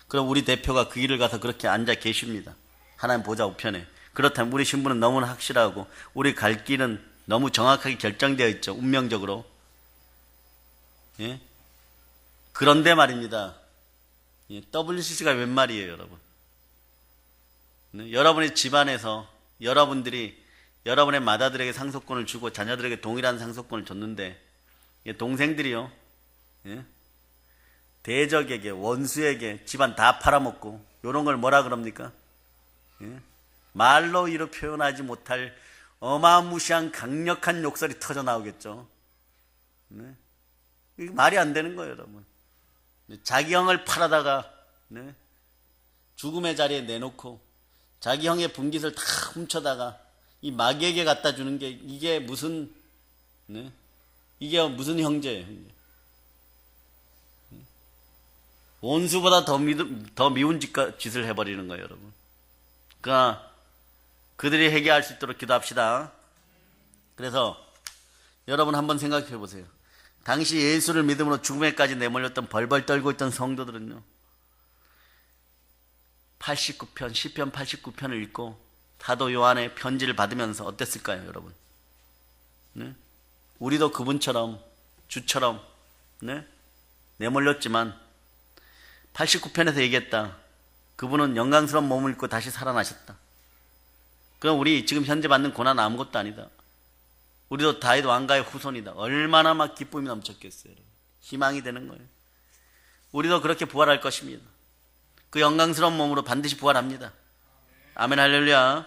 Speaker 1: 그럼 우리 대표가 그 길을 가서 그렇게 앉아 계십니다. 하나님 보좌 우편에. 그렇다면 우리 신분은 너무나 확실하고 우리 갈 길은 너무 정확하게 결정되어 있죠. 운명적으로. 예? 그런데 말입니다. 예, WCC가 웬 말이에요, 여러분? 네? 여러분의 집안에서 여러분들이 여러분의 맏아들에게 상속권을 주고 자녀들에게 동일한 상속권을 줬는데 예, 동생들이요. 예? 대적에게 원수에게 집안 다 팔아먹고 이런 걸 뭐라 그럽니까? 예? 말로 이루 표현하지 못할 어마무시한 강력한 욕설이 터져 나오겠죠. 네? 이게 말이 안 되는 거예요, 여러분. 자기 형을 팔아다가 네? 죽음의 자리에 내놓고 자기 형의 분깃을 다 훔쳐다가 이 마귀에게 갖다 주는 게 이게 무슨 네? 이게 무슨 형제예요, 형제. 원수보다 더 미운 짓을 해버리는 거예요, 여러분. 그러나 그들이 회개할 수 있도록 기도합시다. 그래서 여러분 한번 생각해 보세요. 당시 예수를 믿음으로 죽음에까지 내몰렸던 벌벌 떨고 있던 성도들은요. 89편, 시편 89편을 읽고 사도 요한의 편지를 받으면서 어땠을까요, 여러분? 네? 우리도 그분처럼 주처럼 네? 내몰렸지만 89편에서 얘기했다. 그분은 영광스러운 몸을 입고 다시 살아나셨다. 그럼 우리 지금 현재 받는 고난은 아무것도 아니다. 우리도 다윗 왕가의 후손이다. 얼마나 막 기쁨이 넘쳤겠어요. 희망이 되는 거예요. 우리도 그렇게 부활할 것입니다. 그 영광스러운 몸으로 반드시 부활합니다. 아멘 할렐루야.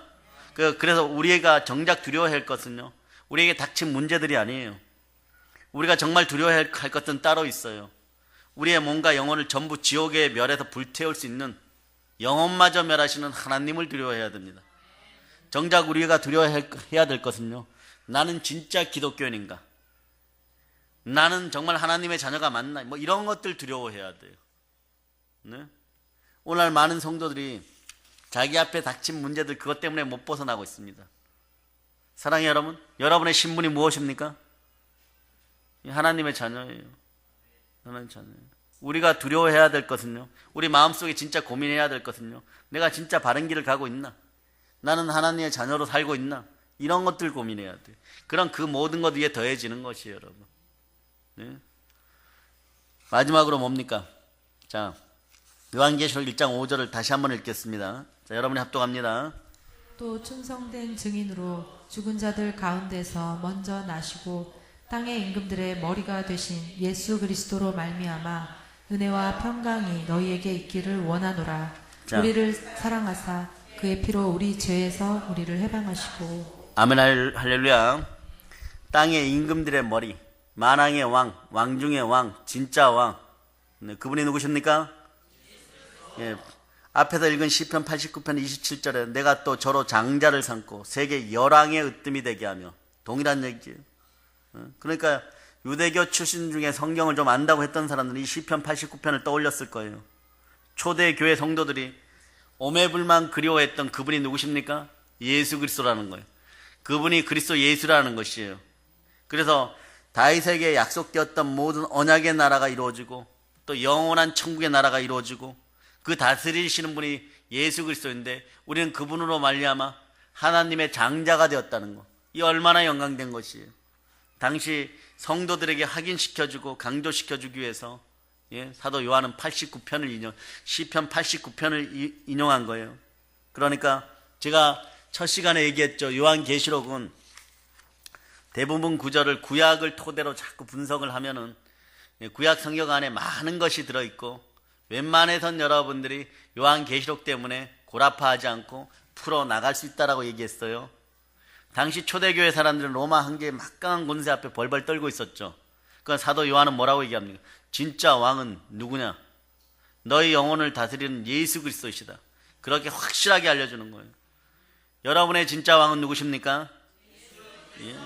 Speaker 1: 그래서 우리가 정작 두려워할 것은요. 우리에게 닥친 문제들이 아니에요. 우리가 정말 두려워할 것은 따로 있어요. 우리의 몸과 영혼을 전부 지옥의 멸에서 불태울 수 있는 영혼마저 멸하시는 하나님을 두려워해야 됩니다. 정작 우리가 두려워해야 될 것은요. 나는 진짜 기독교인인가? 나는 정말 하나님의 자녀가 맞나? 뭐 이런 것들 두려워해야 돼요. 네? 오늘 많은 성도들이 자기 앞에 닥친 문제들 그것 때문에 못 벗어나고 있습니다. 사랑의 여러분, 여러분의 신분이 무엇입니까? 하나님의 자녀예요. 하나님의 자녀예요. 우리가 두려워해야 될 것은요, 우리 마음속에 진짜 고민해야 될 것은요, 내가 진짜 바른 길을 가고 있나? 나는 하나님의 자녀로 살고 있나? 이런 것들 고민해야 돼요. 그럼 그 모든 것 위에 더해지는 것이에요, 여러분. 네? 마지막으로 뭡니까? 자, 요한계시록 1장 5절을 다시 한번 읽겠습니다. 자, 여러분이 합독합니다.
Speaker 2: 또 충성된 증인으로 죽은 자들 가운데서 먼저 나시고 땅의 임금들의 머리가 되신 예수 그리스도로 말미암아 은혜와 평강이 너희에게 있기를 원하노라.
Speaker 1: 자.
Speaker 2: 우리를 사랑하사 그의 피로 우리 죄에서 우리를 해방하시고.
Speaker 1: 아멘 할렐루야. 땅의 임금들의 머리, 만왕의 왕, 왕 중의 왕, 진짜 왕. 네, 그분이 누구십니까? 예, 앞에서 읽은 시편 89편 27절에 내가 또 저로 장자를 삼고 세계 열왕의 으뜸이 되게 하며, 동일한 얘기예요. 그러니까 유대교 출신 중에 성경을 좀 안다고 했던 사람들은 이 시편 89편을 떠올렸을 거예요. 초대 교회 성도들이 오매불만 그리워했던 그분이 누구십니까? 예수 그리스도라는 거예요. 그분이 그리스도 예수라는 것이에요. 그래서 다윗에게 약속되었던 모든 언약의 나라가 이루어지고 또 영원한 천국의 나라가 이루어지고 그 다스리시는 분이 예수 그리스도인데 우리는 그분으로 말미암아 하나님의 장자가 되었다는 것. 이 얼마나 영광된 것이에요. 당시 성도들에게 확인시켜주고 강조시켜주기 위해서 사도 요한은 89편을 시편 89편을 인용한 거예요. 그러니까 제가 첫 시간에 얘기했죠. 요한계시록은 대부분 구절을 구약을 토대로 자꾸 분석을 하면은 구약 성경 안에 많은 것이 들어있고 웬만해선 여러분들이 요한계시록 때문에 골아파하지 않고 풀어나갈 수 있다라고 얘기했어요. 당시 초대교회 사람들은 로마 한 개의 막강한 권세 앞에 벌벌 떨고 있었죠. 그러니까 사도 요한은 뭐라고 얘기합니까? 진짜 왕은 누구냐? 너희 영혼을 다스리는 예수 그리스도이시다. 그렇게 확실하게 알려주는 거예요. 여러분의 진짜 왕은 누구십니까? 예.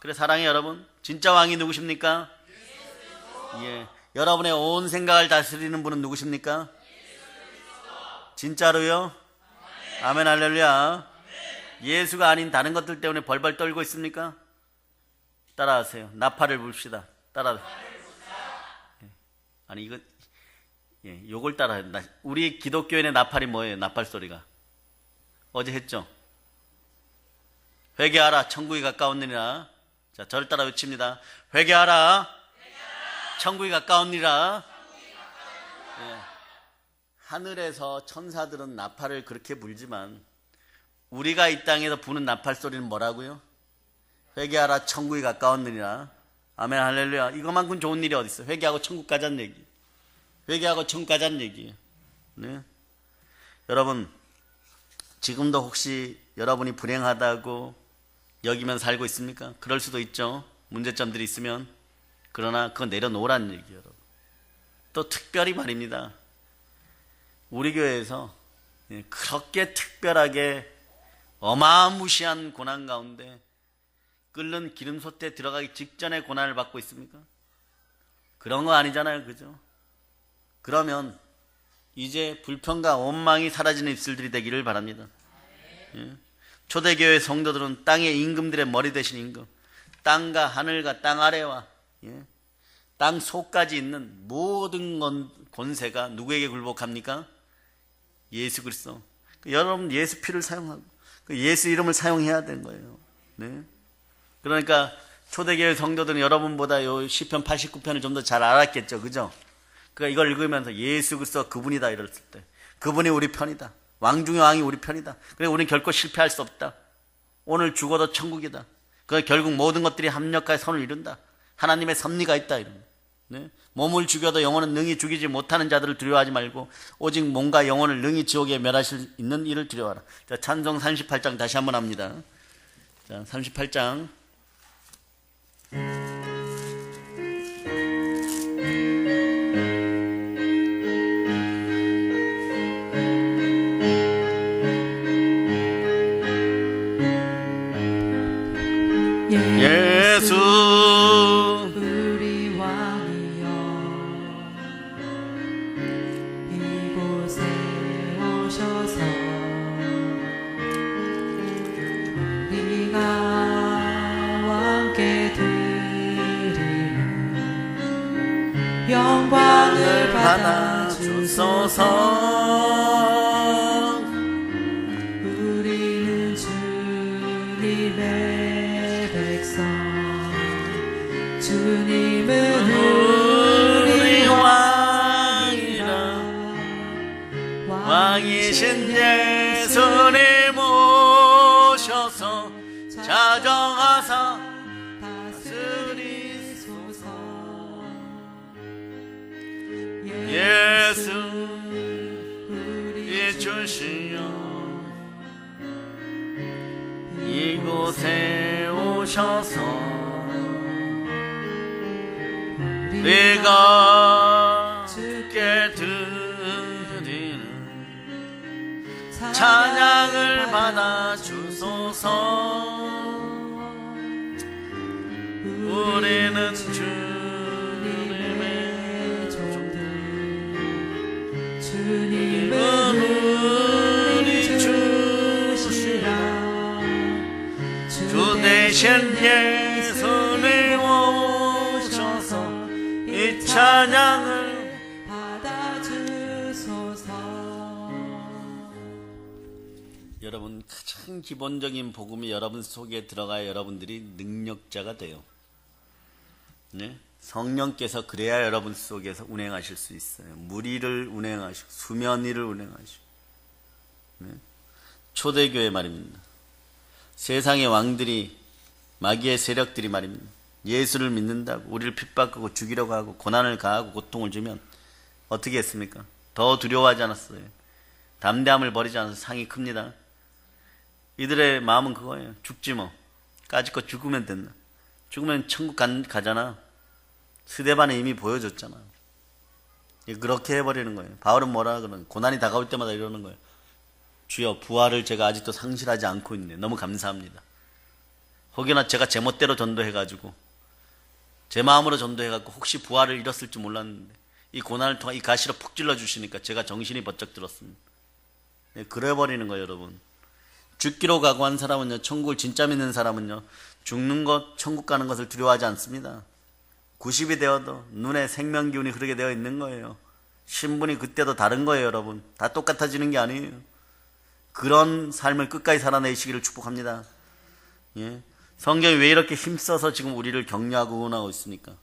Speaker 1: 그래 사랑해 여러분, 진짜 왕이 누구십니까? 예. 여러분의 온 생각을 다스리는 분은 누구십니까? 진짜로요? 아멘 할렐루야. 예수가 아닌 다른 것들 때문에 벌벌 떨고 있습니까? 따라하세요. 나팔을 불시다. 따라하세요. 아니 이거 요걸 따라해요. 우리 기독교인의 나팔이 뭐예요? 나팔 소리가 어제 했죠. 회개하라 천국이 가까웠느니라. 자, 저를 따라 외칩니다. 회개하라 천국이 가까웠느니라. 예. 하늘에서 천사들은 나팔을 그렇게 불지만 우리가 이 땅에서 부는 나팔 소리는 뭐라고요? 회개하라 천국이 가까웠느니라. 아멘 할렐루야. 이거만큼 좋은 일이 어디 있어요? 회개하고 천국 가자는 얘기. 회개하고 천국 가자는 얘기예요. 네? 여러분 지금도 혹시 여러분이 불행하다고 여기면 살고 있습니까? 그럴 수도 있죠. 문제점들이 있으면. 그러나 그거 내려놓으라는 얘기예요. 여러분. 또 특별히 말입니다. 우리 교회에서 그렇게 특별하게 어마무시한 고난 가운데 끓는 기름솥에 들어가기 직전에 고난을 받고 있습니까? 그런 거 아니잖아요. 그죠? 그러면 이제 불평과 원망이 사라지는 입술들이 되기를 바랍니다. 예? 초대교회 성도들은 땅의 임금들의 머리 대신 임금, 땅과 하늘과 땅 아래와 땅 속까지 있는 모든 권세가 누구에게 굴복합니까? 예수 그리스도. 여러분 예수 피를 사용하고 예수 이름을 사용해야 되는 거예요. 네? 그러니까 초대교회 성도들은 여러분보다 요 시편 89편을 좀 더 잘 알았겠죠. 그죠? 그러니까 이걸 읽으면서 예수 그리스도가 그분이다 이랬을 때 그분이 우리 편이다. 왕 중의 왕이 우리 편이다. 그래 우리는 결코 실패할 수 없다. 오늘 죽어도 천국이다. 그 결국 모든 것들이 합력하여 선을 이룬다. 하나님의 섭리가 있다 이런. 네? 몸을 죽여도 영혼은 능히 죽이지 못하는 자들을 두려워하지 말고 오직 몸과 영혼을 능히 지옥에 멸하실 있는 이를 두려워하라. 자, 찬송 38장 다시 한번 합니다. 자, 38장. 예수 받아주소서.
Speaker 2: 우리는 주님의 백성, 주님은
Speaker 1: 우리 왕이라. 왕이신 예수님 오셔서 자정하사
Speaker 2: 다스리소서.
Speaker 1: 예수 이 주시여 이곳에 오셔서 우리가 주께 드리는 찬양을 받아 주소서. 우리는 주님의 종들, 주님은 우리 주시라. 주 대신 예수님 오셔서 이 찬양을
Speaker 2: 받아주소서.
Speaker 1: 여러분, 가장 기본적인 복음이 여러분 속에 들어가야 여러분들이 능력자가 돼요. 네? 성령께서 그래야 여러분 속에서 운행하실 수 있어요. 물위를 운행하시고 수면 위를 운행하시고. 네? 초대교회 말입니다. 세상의 왕들이, 마귀의 세력들이 말입니다. 예수를 믿는다고 우리를 핍박하고 죽이려고 하고 고난을 가하고 고통을 주면 어떻게 했습니까? 더 두려워하지 않았어요. 담대함을 버리지 않아서 상이 큽니다. 이들의 마음은 그거예요. 죽지 뭐. 까짓것 죽으면 된다. 죽으면 천국 가잖아. 스데반에 이미 보여줬잖아. 그렇게 해버리는 거예요. 바울은 뭐라 그러는, 고난이 다가올 때마다 이러는 거예요. 주여, 부활을 제가 아직도 상실하지 않고 있네. 너무 감사합니다. 혹여나 제가 제멋대로 전도해가지고 제 마음으로 전도해갖고 혹시 부활을 잃었을 줄 몰랐는데 이 고난을 통해 이 가시로 푹 찔러 주시니까 제가 정신이 번쩍 들었습니다. 네, 그래버리는 거예요, 여러분. 죽기로 각오한 사람은요, 천국을 진짜 믿는 사람은요, 죽는 것, 천국 가는 것을 두려워하지 않습니다. 90이 되어도 눈에 생명 기운이 흐르게 되어 있는 거예요. 신분이 그때도 다른 거예요, 여러분. 다 똑같아지는 게 아니에요. 그런 삶을 끝까지 살아내시기를 축복합니다. 예. 성경이 왜 이렇게 힘써서 지금 우리를 격려하고 응원하고 있습니까?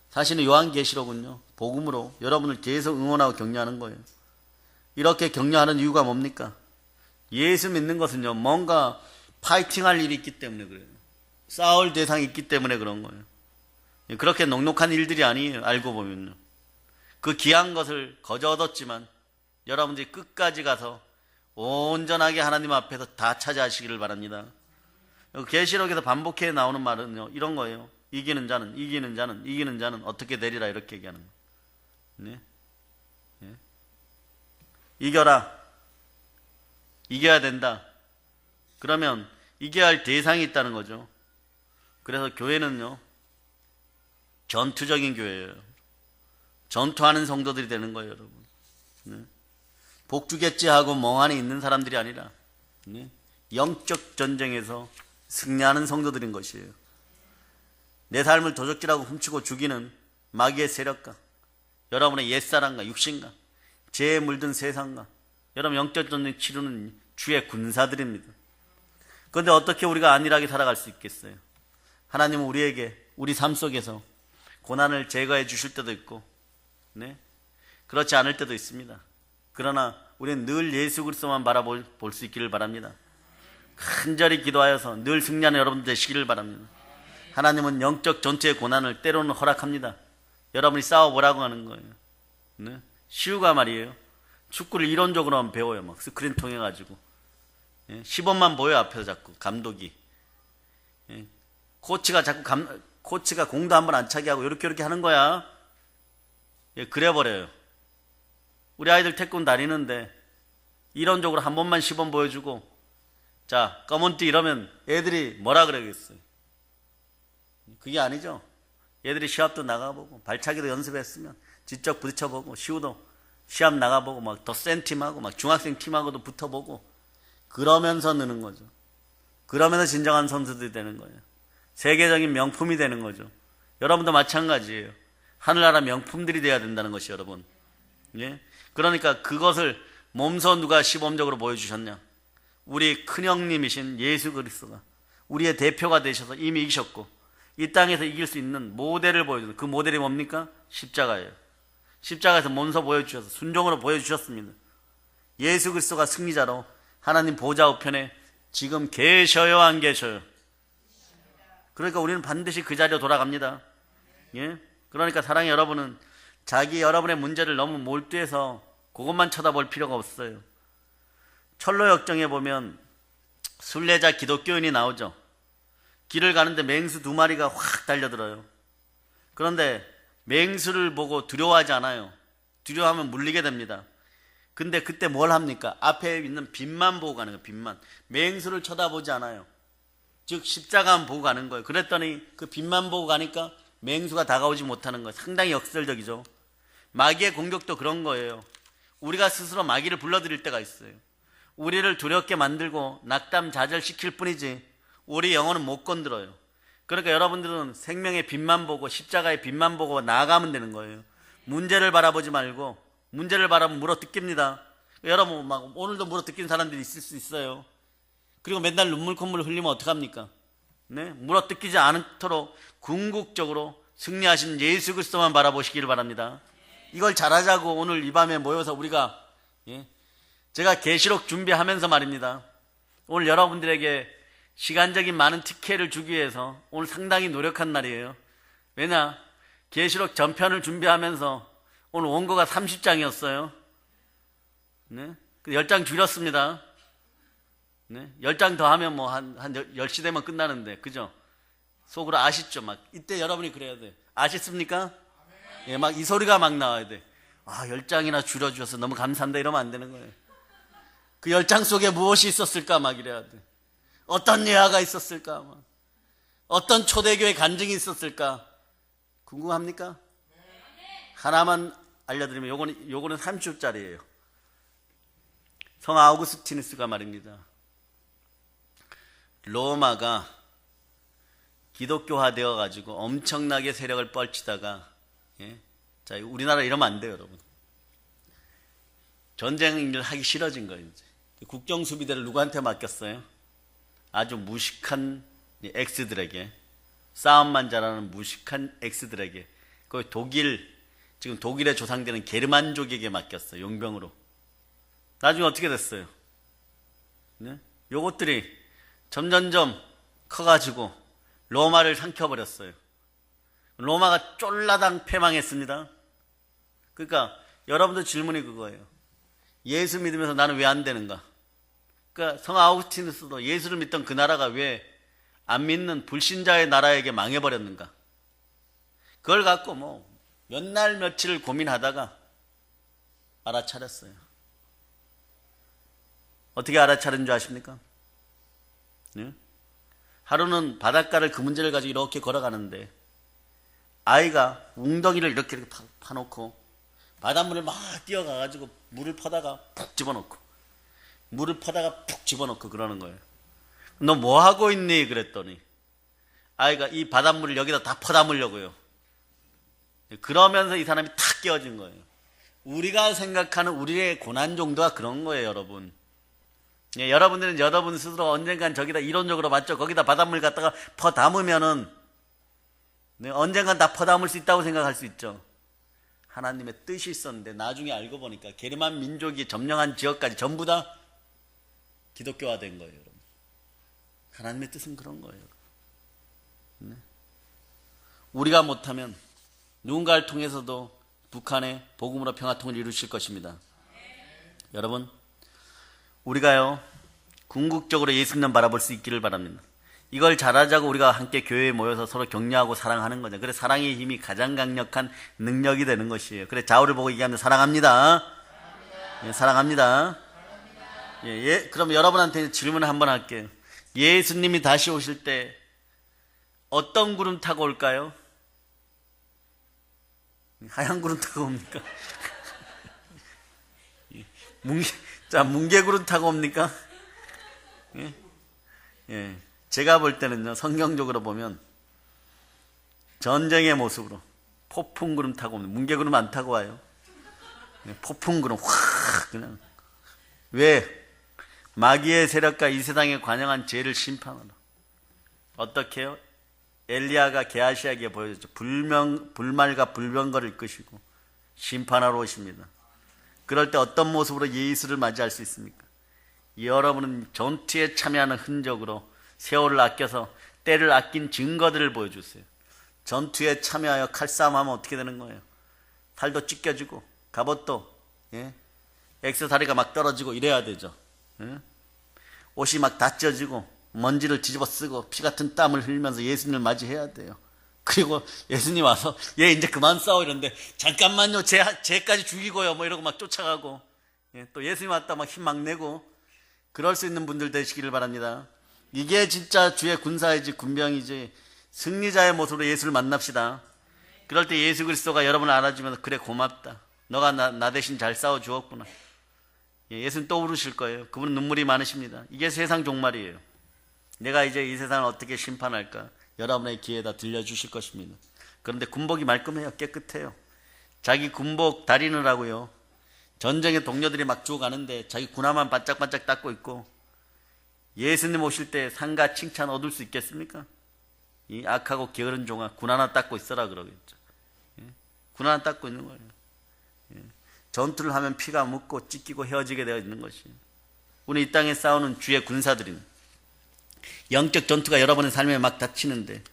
Speaker 1: 사실은 요한계시록은요, 복음으로 여러분을 계속 응원하고 격려하는 거예요. 이렇게 격려하는 이유가 뭡니까? 예수 믿는 것은요, 뭔가 파이팅할 일이 있기 때문에 그래요. 싸울 대상이 있기 때문에 그런 거예요. 그렇게 녹록한 일들이 아니에요. 알고 보면요. 그 귀한 것을 거저 얻었지만 여러분들이 끝까지 가서 온전하게 하나님 앞에서 다 차지하시기를 바랍니다. 계시록에서 반복해 나오는 말은요, 이런 거예요. 이기는 자는 어떻게 되리라, 이렇게 얘기하는 거예요. 네? 네? 이겨라. 이겨야 된다. 그러면 이겨야 할 대상이 있다는 거죠. 그래서 교회는요, 전투적인 교회예요. 전투하는 성도들이 되는 거예요, 여러분. 네? 복주겠지 하고 멍하니 있는 사람들이 아니라, 네? 영적 전쟁에서 승리하는 성도들인 것이에요. 내 삶을 도적질하고 훔치고 죽이는 마귀의 세력과 여러분의 옛사람과 육신과 죄에 물든 세상과 여러분 영적 전쟁 치르는 주의 군사들입니다. 그런데 어떻게 우리가 안일하게 살아갈 수 있겠어요? 하나님은 우리에게 우리 삶 속에서 고난을 제거해 주실 때도 있고, 네? 그렇지 않을 때도 있습니다. 그러나 우리는 늘 예수 그리스도만 바라볼 수 있기를 바랍니다. 간절히 기도하여서 늘 승리하는 여러분들 되시기를 바랍니다. 하나님은 영적 전투의 고난을 때로는 허락합니다. 여러분이 싸워보라고 하는 거예요. 네? 시우가 말이에요. 축구를 이론적으로만 배워요. 막 스크린 통해 가지고. 예? 시범만 보여 앞에서 자꾸 감독이. 예? 코치가 자꾸 코치가 공도 한번 안 차게 하고 이렇게 하는 거야. 예, 그래버려요. 우리 아이들 태권 다니는데 이론적으로 한 번만 시범 보여주고 자, 검은띠 이러면 애들이 뭐라 그러겠어요? 그게 아니죠. 애들이 시합도 나가보고 발차기도 연습했으면 직접 부딪혀보고 시우도 시합 나가보고 막 더 센 팀하고 막 중학생 팀하고도 붙어보고 그러면서 느는 거죠. 그러면서 진정한 선수들이 되는 거예요. 세계적인 명품이 되는 거죠. 여러분도 마찬가지예요. 하늘나라 명품들이 돼야 된다는 것이 여러분. 예? 그러니까 그것을 몸소 누가 시범적으로 보여주셨냐? 우리 큰형님이신 예수 그리스도가 우리의 대표가 되셔서 이미 이기셨고 이 땅에서 이길 수 있는 모델을 보여주는, 그 모델이 뭡니까? 십자가예요. 십자가에서 몸소 보여주셔서 순종으로 보여주셨습니다. 예수 그리스도가 승리자로 하나님 보좌 우편에 지금 계셔요, 안 계셔요? 그러니까 우리는 반드시 그 자리로 돌아갑니다. 예? 그러니까 사랑의 여러분은 자기 여러분의 문제를 너무 몰두해서 그것만 쳐다볼 필요가 없어요. 철로 역정에 보면 순례자 기독교인이 나오죠. 길을 가는데 맹수 2마리가 확 달려들어요. 그런데 맹수를 보고 두려워하지 않아요. 두려워하면 물리게 됩니다. 근데 그때 뭘 합니까? 앞에 있는 빛만 보고 가는 거예요. 빛만. 맹수를 쳐다보지 않아요. 즉 십자가만 보고 가는 거예요. 그랬더니 그 빛만 보고 가니까 맹수가 다가오지 못하는 거예요. 상당히 역설적이죠. 마귀의 공격도 그런 거예요. 우리가 스스로 마귀를 불러들일 때가 있어요. 우리를 두렵게 만들고 낙담 좌절시킬 뿐이지 우리 영혼은 못 건드려요. 그러니까 여러분들은 생명의 빛만 보고 십자가의 빛만 보고 나아가면 되는 거예요. 문제를 바라보지 말고, 문제를 바라보면 물어뜯깁니다. 여러분 막 오늘도 물어뜯기는 사람들이 있을 수 있어요. 그리고 맨날 눈물 콧물 흘리면 어떡합니까? 네? 물어뜯기지 않도록 궁극적으로 승리하신 예수 그리스도만 바라보시기를 바랍니다. 이걸 잘하자고 오늘 이 밤에 모여서 우리가, 제가 계시록 준비하면서 말입니다. 오늘 여러분들에게 시간적인 많은 특혜를 주기 위해서 오늘 상당히 노력한 날이에요. 왜냐? 계시록 전편을 준비하면서 오늘 원고가 30장이었어요. 네? 10장 줄였습니다. 네? 10장 더 하면 뭐 한 10시 되면 끝나는데, 그죠? 속으로 아시죠? 막 이때 여러분이 그래야 돼. 아시습니까? 예, 막 이 소리가 막 나와야 돼. 아, 10장이나 줄여주셔서 너무 감사한다 이러면 안 되는 거예요. 그 10장 속에 무엇이 있었을까 막 이래야 돼. 어떤 예화가 있었을까? 막. 어떤 초대교회 간증이 있었을까? 궁금합니까? 하나만 알려드리면 요거는 30초짜리예요. 성 아우구스티누스가 말입니다. 로마가 기독교화 되어가지고 엄청나게 세력을 뻘치다가, 자, 우리나라 이러면 안 돼요, 여러분. 전쟁을 하기 싫어진 거예요, 이제. 국정수비대를 누구한테 맡겼어요? 아주 무식한 엑스들에게, 싸움만 잘하는 무식한 엑스들에게, 그 지금 독일의 조상되는 게르만족에게 맡겼어요, 용병으로. 나중에 어떻게 됐어요? 네? 요것들이 점점점 커가지고 로마를 삼켜버렸어요. 로마가 쫄라당 패망했습니다. 그러니까 여러분들 질문이 그거예요. 예수 믿으면서 나는 왜 안 되는가? 그러니까 성 아우구스티누스도 예수를 믿던 그 나라가 왜 안 믿는 불신자의 나라에게 망해버렸는가? 그걸 갖고 뭐 몇 날 며칠을 고민하다가 알아차렸어요. 어떻게 알아차린 줄 아십니까? 네? 하루는 바닷가를 그 문제를 가지고 이렇게 걸어가는데 아이가 웅덩이를 이렇게 파놓고 바닷물을 막 뛰어가가지고 물을 퍼다가 푹 집어넣고 물을 퍼다가 푹 집어넣고 그러는 거예요. 너 뭐 하고 있니? 그랬더니 아이가 이 바닷물을 여기다 다 퍼담으려고요. 그러면서 이 사람이 탁 깨어진 거예요. 우리가 생각하는 우리의 고난 정도가 그런 거예요, 여러분. 여러분들은 여러분 스스로 언젠간 저기다 이론적으로 맞죠? 거기다 바닷물 갖다가 퍼담으면은 언젠간 다 퍼담을 수 있다고 생각할 수 있죠. 하나님의 뜻이 있었는데 나중에 알고 보니까 게르만 민족이 점령한 지역까지 전부 다 기독교화된 거예요, 여러분. 하나님의 뜻은 그런 거예요. 네? 우리가 못하면 누군가를 통해서도 북한의 복음으로 평화통을 이루실 것입니다. 여러분, 우리가요 궁극적으로 예수님 바라볼 수 있기를 바랍니다. 이걸 잘하자고 우리가 함께 교회에 모여서 서로 격려하고 사랑하는 거죠. 그래서 사랑의 힘이 가장 강력한 능력이 되는 것이에요. 그래 좌우를 보고 얘기하면 사랑합니다. 예, 사랑합니다. 그럼 여러분한테 질문을 한번 할게요. 예수님이 다시 오실 때 어떤 구름 타고 올까요? 하얀 구름 타고 옵니까? 뭉게구름 타고 옵니까? 제가 볼 때는요, 성경적으로 보면 전쟁의 모습으로 폭풍구름 타고 옵니다. 뭉게구름 안 타고 와요. 폭풍구름 확 그냥. 왜? 마귀의 세력과 이 세상에 관영한 죄를 심판하러. 어떻게 해요? 엘리야가 게하시에게 보여줬죠. 불말과 불병거를 끄시고 심판하러 오십니다. 그럴 때 어떤 모습으로 예수를 맞이할 수 있습니까? 여러분은 전투에 참여하는 흔적으로 세월을 아껴서 때를 아낀 증거들을 보여주세요. 전투에 참여하여 칼싸움하면 어떻게 되는 거예요? 팔도 찢겨지고 갑옷도 액세서리가 막 떨어지고 이래야 되죠. 옷이 막 다 찢어지고 먼지를 뒤집어 쓰고 피 같은 땀을 흘리면서 예수님을 맞이해야 돼요. 그리고 예수님 와서 얘 이제 그만 싸워 이러는데 잠깐만요 쟤까지 죽이고요 뭐 이러고 막 쫓아가고 또 예수님 왔다 막 힘 막 내고 그럴 수 있는 분들 되시기를 바랍니다. 이게 진짜 주의 군사이지 군병이지 승리자의 모습으로 예수를 만납시다. 그럴 때 예수 그리스도가 여러분을 알아주면서 그래 고맙다. 너가 나 대신 잘 싸워 주었구나. 예수는 또 부르실 거예요. 그분은 눈물이 많으십니다. 이게 세상 종말이에요. 내가 이제 이 세상을 어떻게 심판할까? 여러분의 기회에다 들려주실 것입니다. 그런데 군복이 말끔해요. 깨끗해요. 자기 군복 다리느라고요. 전쟁의 동료들이 막 죽어가는데 자기 군화만 반짝반짝 닦고 있고 예수님 오실 때 상가 칭찬 얻을 수 있겠습니까? 이 악하고 게으른 종아 군 하나 닦고 있어라 그러겠죠. 군 하나 닦고 있는 거예요. 전투를 하면 피가 묻고 찢기고 헤어지게 되어 있는 것이에요. 우리 이 땅에 싸우는 주의 군사들은 영적 전투가 여러분의 삶에 막 닥치는데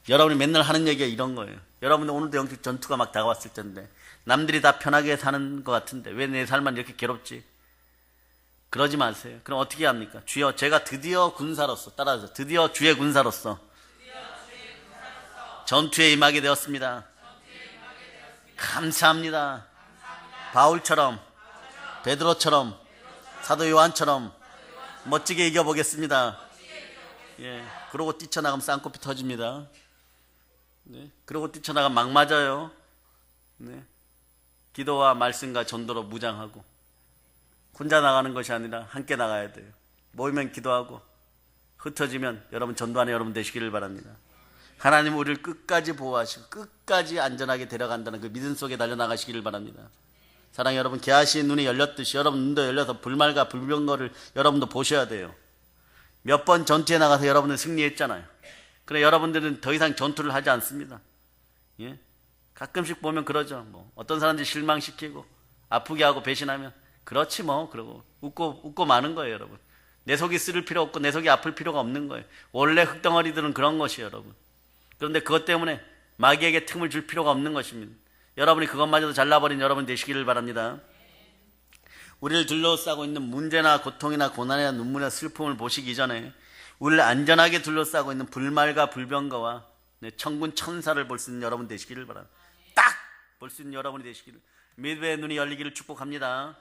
Speaker 1: 여러분이 맨날 하는 얘기가 이런 거예요. 여러분들 오늘도 영적 전투가 막 다가왔을 텐데 남들이 다 편하게 사는 것 같은데 왜 내 삶만 이렇게 괴롭지? 그러지 마세요. 그럼 어떻게 합니까? 주여 제가 드디어 군사로서 따라서 드디어 주의 군사로서 전투에 임하게 되었습니다. 감사합니다. 바울처럼 베드로처럼 사도 요한처럼 멋지게 이겨보겠습니다. 그러고 뛰쳐나가면 쌍코피 터집니다. 그러고 뛰쳐나가면 막 맞아요. 기도와 말씀과 전도로 무장하고 혼자 나가는 것이 아니라 함께 나가야 돼요. 모이면 기도하고 흩어지면 여러분 전도하는 여러분 되시기를 바랍니다. 하나님 우리를 끝까지 보호하시고 끝까지 안전하게 데려간다는 그 믿음 속에 달려나가시기를 바랍니다. 사랑하는 여러분, 게하시의 눈이 열렸듯이 여러분 눈도 열려서 불말과 불병거를 여러분도 보셔야 돼요. 몇 번 전투에 나가서 여러분은 승리했잖아요. 그래 여러분들은 더 이상 전투를 하지 않습니다. 가끔씩 보면 그러죠. 뭐 어떤 사람들이 실망시키고 아프게 하고 배신하면 그렇지 뭐 그러고 웃고 마는 거예요. 여러분 내 속이 쓰릴 필요 없고 내 속이 아플 필요가 없는 거예요. 원래 흙덩어리들은 그런 것이에요. 여러분 그런데 그것 때문에 마귀에게 틈을 줄 필요가 없는 것입니다. 여러분이 그것마저도 잘라버린 여러분 되시기를 바랍니다. 우리를 둘러싸고 있는 문제나 고통이나 고난이나 눈물이나 슬픔을 보시기 전에 우리를 안전하게 둘러싸고 있는 불말과 불병거와 천군 천사를 볼 수 있는 여러분 되시기를 바랍니다. 딱 볼 수 있는 여러분이 되시기를, 믿음의 눈이 열리기를 축복합니다.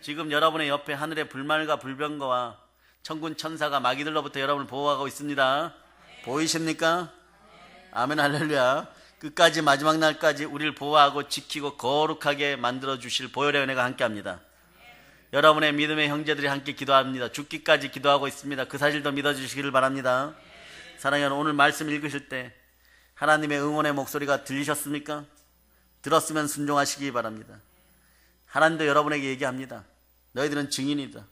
Speaker 1: 지금 여러분의 옆에 하늘의 불말과 불병거와 천군 천사가 마귀들로부터 여러분을 보호하고 있습니다. 보이십니까? 아멘 할렐루야. 끝까지 마지막 날까지 우리를 보호하고 지키고 거룩하게 만들어 주실 보혈의 은혜가 함께합니다. 여러분의 믿음의 형제들이 함께 기도합니다. 죽기까지 기도하고 있습니다. 그 사실도 믿어주시기를 바랍니다. 사랑하는 여러분, 오늘 말씀 읽으실 때 하나님의 응원의 목소리가 들리셨습니까? 들었으면 순종하시기 바랍니다. 하나님도 여러분에게 얘기합니다. 너희들은 증인이다.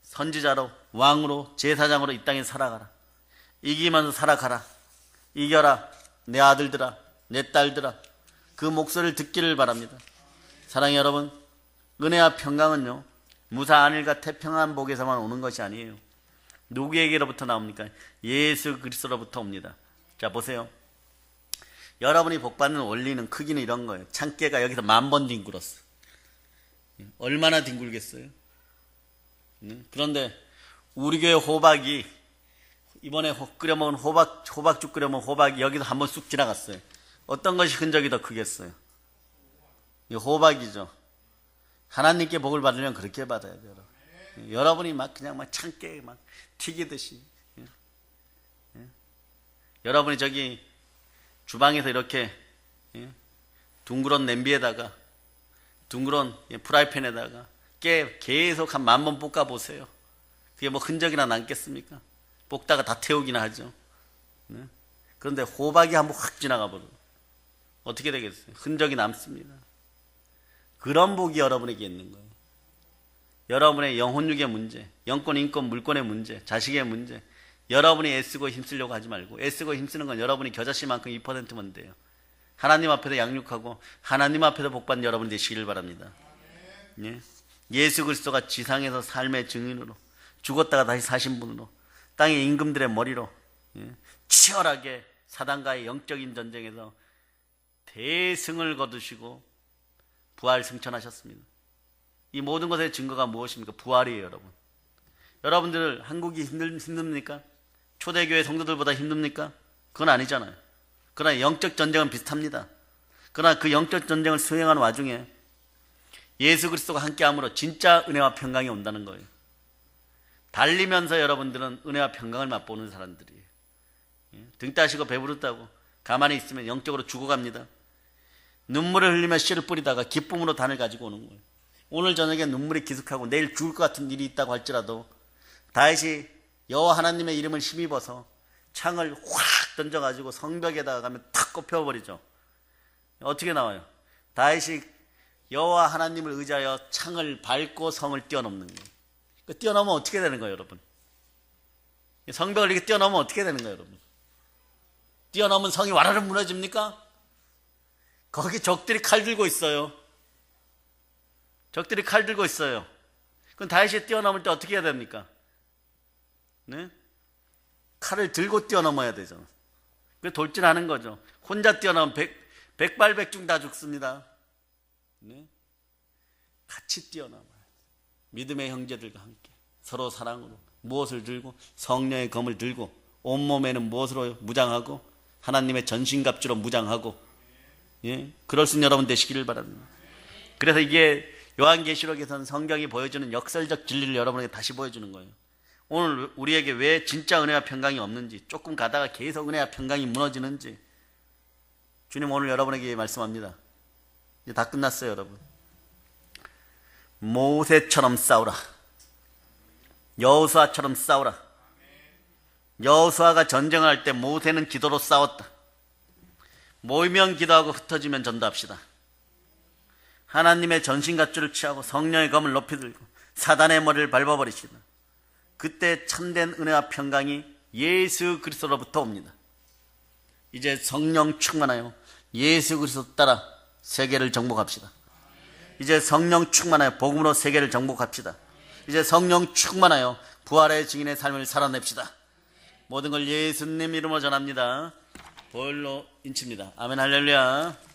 Speaker 1: 선지자로 왕으로 제사장으로 이 땅에 살아가라. 이기면서 살아가라. 이겨라. 내 아들들아, 내 딸들아, 그 목소리를 듣기를 바랍니다. 사랑하는 여러분, 은혜와 평강은요 무사 안일과 태평한 복에서만 오는 것이 아니에요. 누구에게로부터 나옵니까? 예수 그리스도로부터 옵니다. 자 보세요. 여러분이 복받는 원리는 크기는 이런 거예요. 참깨가 여기서 10,000번 뒹굴었어. 얼마나 뒹굴겠어요? 그런데 우리 교회 호박이 이번에 끓여먹은 호박죽 끓여먹은 호박이 여기서 한번 쑥 지나갔어요. 어떤 것이 흔적이 더 크겠어요? 이 호박이죠. 하나님께 복을 받으려면 그렇게 받아야 돼요. 여러분이 막 그냥 막 참깨 막 튀기듯이. 여러분이 저기 주방에서 이렇게 둥그런 냄비에다가 둥그런 프라이팬에다가 깨 계속 한 10,000번 볶아보세요. 그게 뭐 흔적이나 남겠습니까? 볶다가 다 태우기나 하죠. 그런데 호박이 한번 확 지나가 버려요. 어떻게 되겠어요? 흔적이 남습니다. 그런 복이 여러분에게 있는 거예요. 여러분의 영혼육의 문제, 영권, 인권, 물권의 문제, 자식의 문제, 여러분이 애쓰고 힘쓰려고 하지 말고, 애쓰고 힘쓰는 건 여러분이 겨자씨만큼 2%면 돼요. 하나님 앞에도 양육하고 하나님 앞에도 복받는 여러분이 되시기를 바랍니다. 예? 예수 그리스도가 지상에서 삶의 증인으로 죽었다가 다시 사신 분으로 땅의 임금들의 머리로 치열하게 사단과의 영적인 전쟁에서 대승을 거두시고 부활 승천하셨습니다. 이 모든 것의 증거가 무엇입니까? 부활이에요, 여러분. 여러분들 한국이 힘듭니까? 초대교회 성도들보다 힘듭니까? 그건 아니잖아요. 그러나 영적 전쟁은 비슷합니다. 그러나 그 영적 전쟁을 수행하는 와중에 예수 그리스도가 함께함으로 진짜 은혜와 평강이 온다는 거예요. 달리면서 여러분들은 은혜와 평강을 맛보는 사람들이에요. 등 따시고 배부르다고 가만히 있으면 영적으로 죽어갑니다. 눈물을 흘리며 씨를 뿌리다가 기쁨으로 단을 가지고 오는 거예요. 오늘 저녁에 눈물이 기숙하고 내일 죽을 것 같은 일이 있다고 할지라도 다윗이 여호와 하나님의 이름을 힘입어서 창을 확 던져가지고 성벽에다가 가면 탁 꼽혀버리죠. 어떻게 나와요? 다윗이 여호와 하나님을 의지하여 창을 밟고 성을 뛰어넘는 거예요. 뛰어넘으면 어떻게 되는 거예요, 여러분? 성벽을 이렇게 뛰어넘으면 어떻게 되는 거예요, 여러분? 뛰어넘은 성이 와르르 무너집니까? 거기 적들이 칼 들고 있어요. 적들이 칼 들고 있어요. 그럼 다윗이 뛰어넘을 때 어떻게 해야 됩니까? 네? 칼을 들고 뛰어넘어야 되죠. 그 돌진하는 거죠. 혼자 뛰어넘으면 백발백중 다 죽습니다. 네? 같이 뛰어넘어요. 믿음의 형제들과 함께 서로 사랑으로 무엇을 들고 성령의 검을 들고 온몸에는 무엇으로 무장하고 하나님의 전신갑주로 무장하고 그럴 수 있는 여러분 되시기를 바랍니다. 그래서 이게 요한계시록에서는 성경이 보여주는 역설적 진리를 여러분에게 다시 보여주는 거예요. 오늘 우리에게 왜 진짜 은혜와 평강이 없는지, 조금 가다가 계속 은혜와 평강이 무너지는지 주님 오늘 여러분에게 말씀합니다. 이제 다 끝났어요, 여러분. 모세처럼 싸우라. 여호수아처럼 싸우라. 여호수아가 전쟁을 할 때 모세는 기도로 싸웠다. 모이면 기도하고 흩어지면 전도합시다. 하나님의 전신갑주를 취하고 성령의 검을 높이 들고 사단의 머리를 밟아버리시다. 그때 참된 은혜와 평강이 예수 그리스도로부터 옵니다. 이제 성령 충만하여 예수 그리스도 따라 세계를 정복합시다. 이제 성령 충만하여 복음으로 세계를 정복합시다. 이제 성령 충만하여 부활의 증인의 삶을 살아냅시다. 모든 걸 예수님 이름으로 전합니다. 보혈로 인칩니다. 아멘 할렐루야.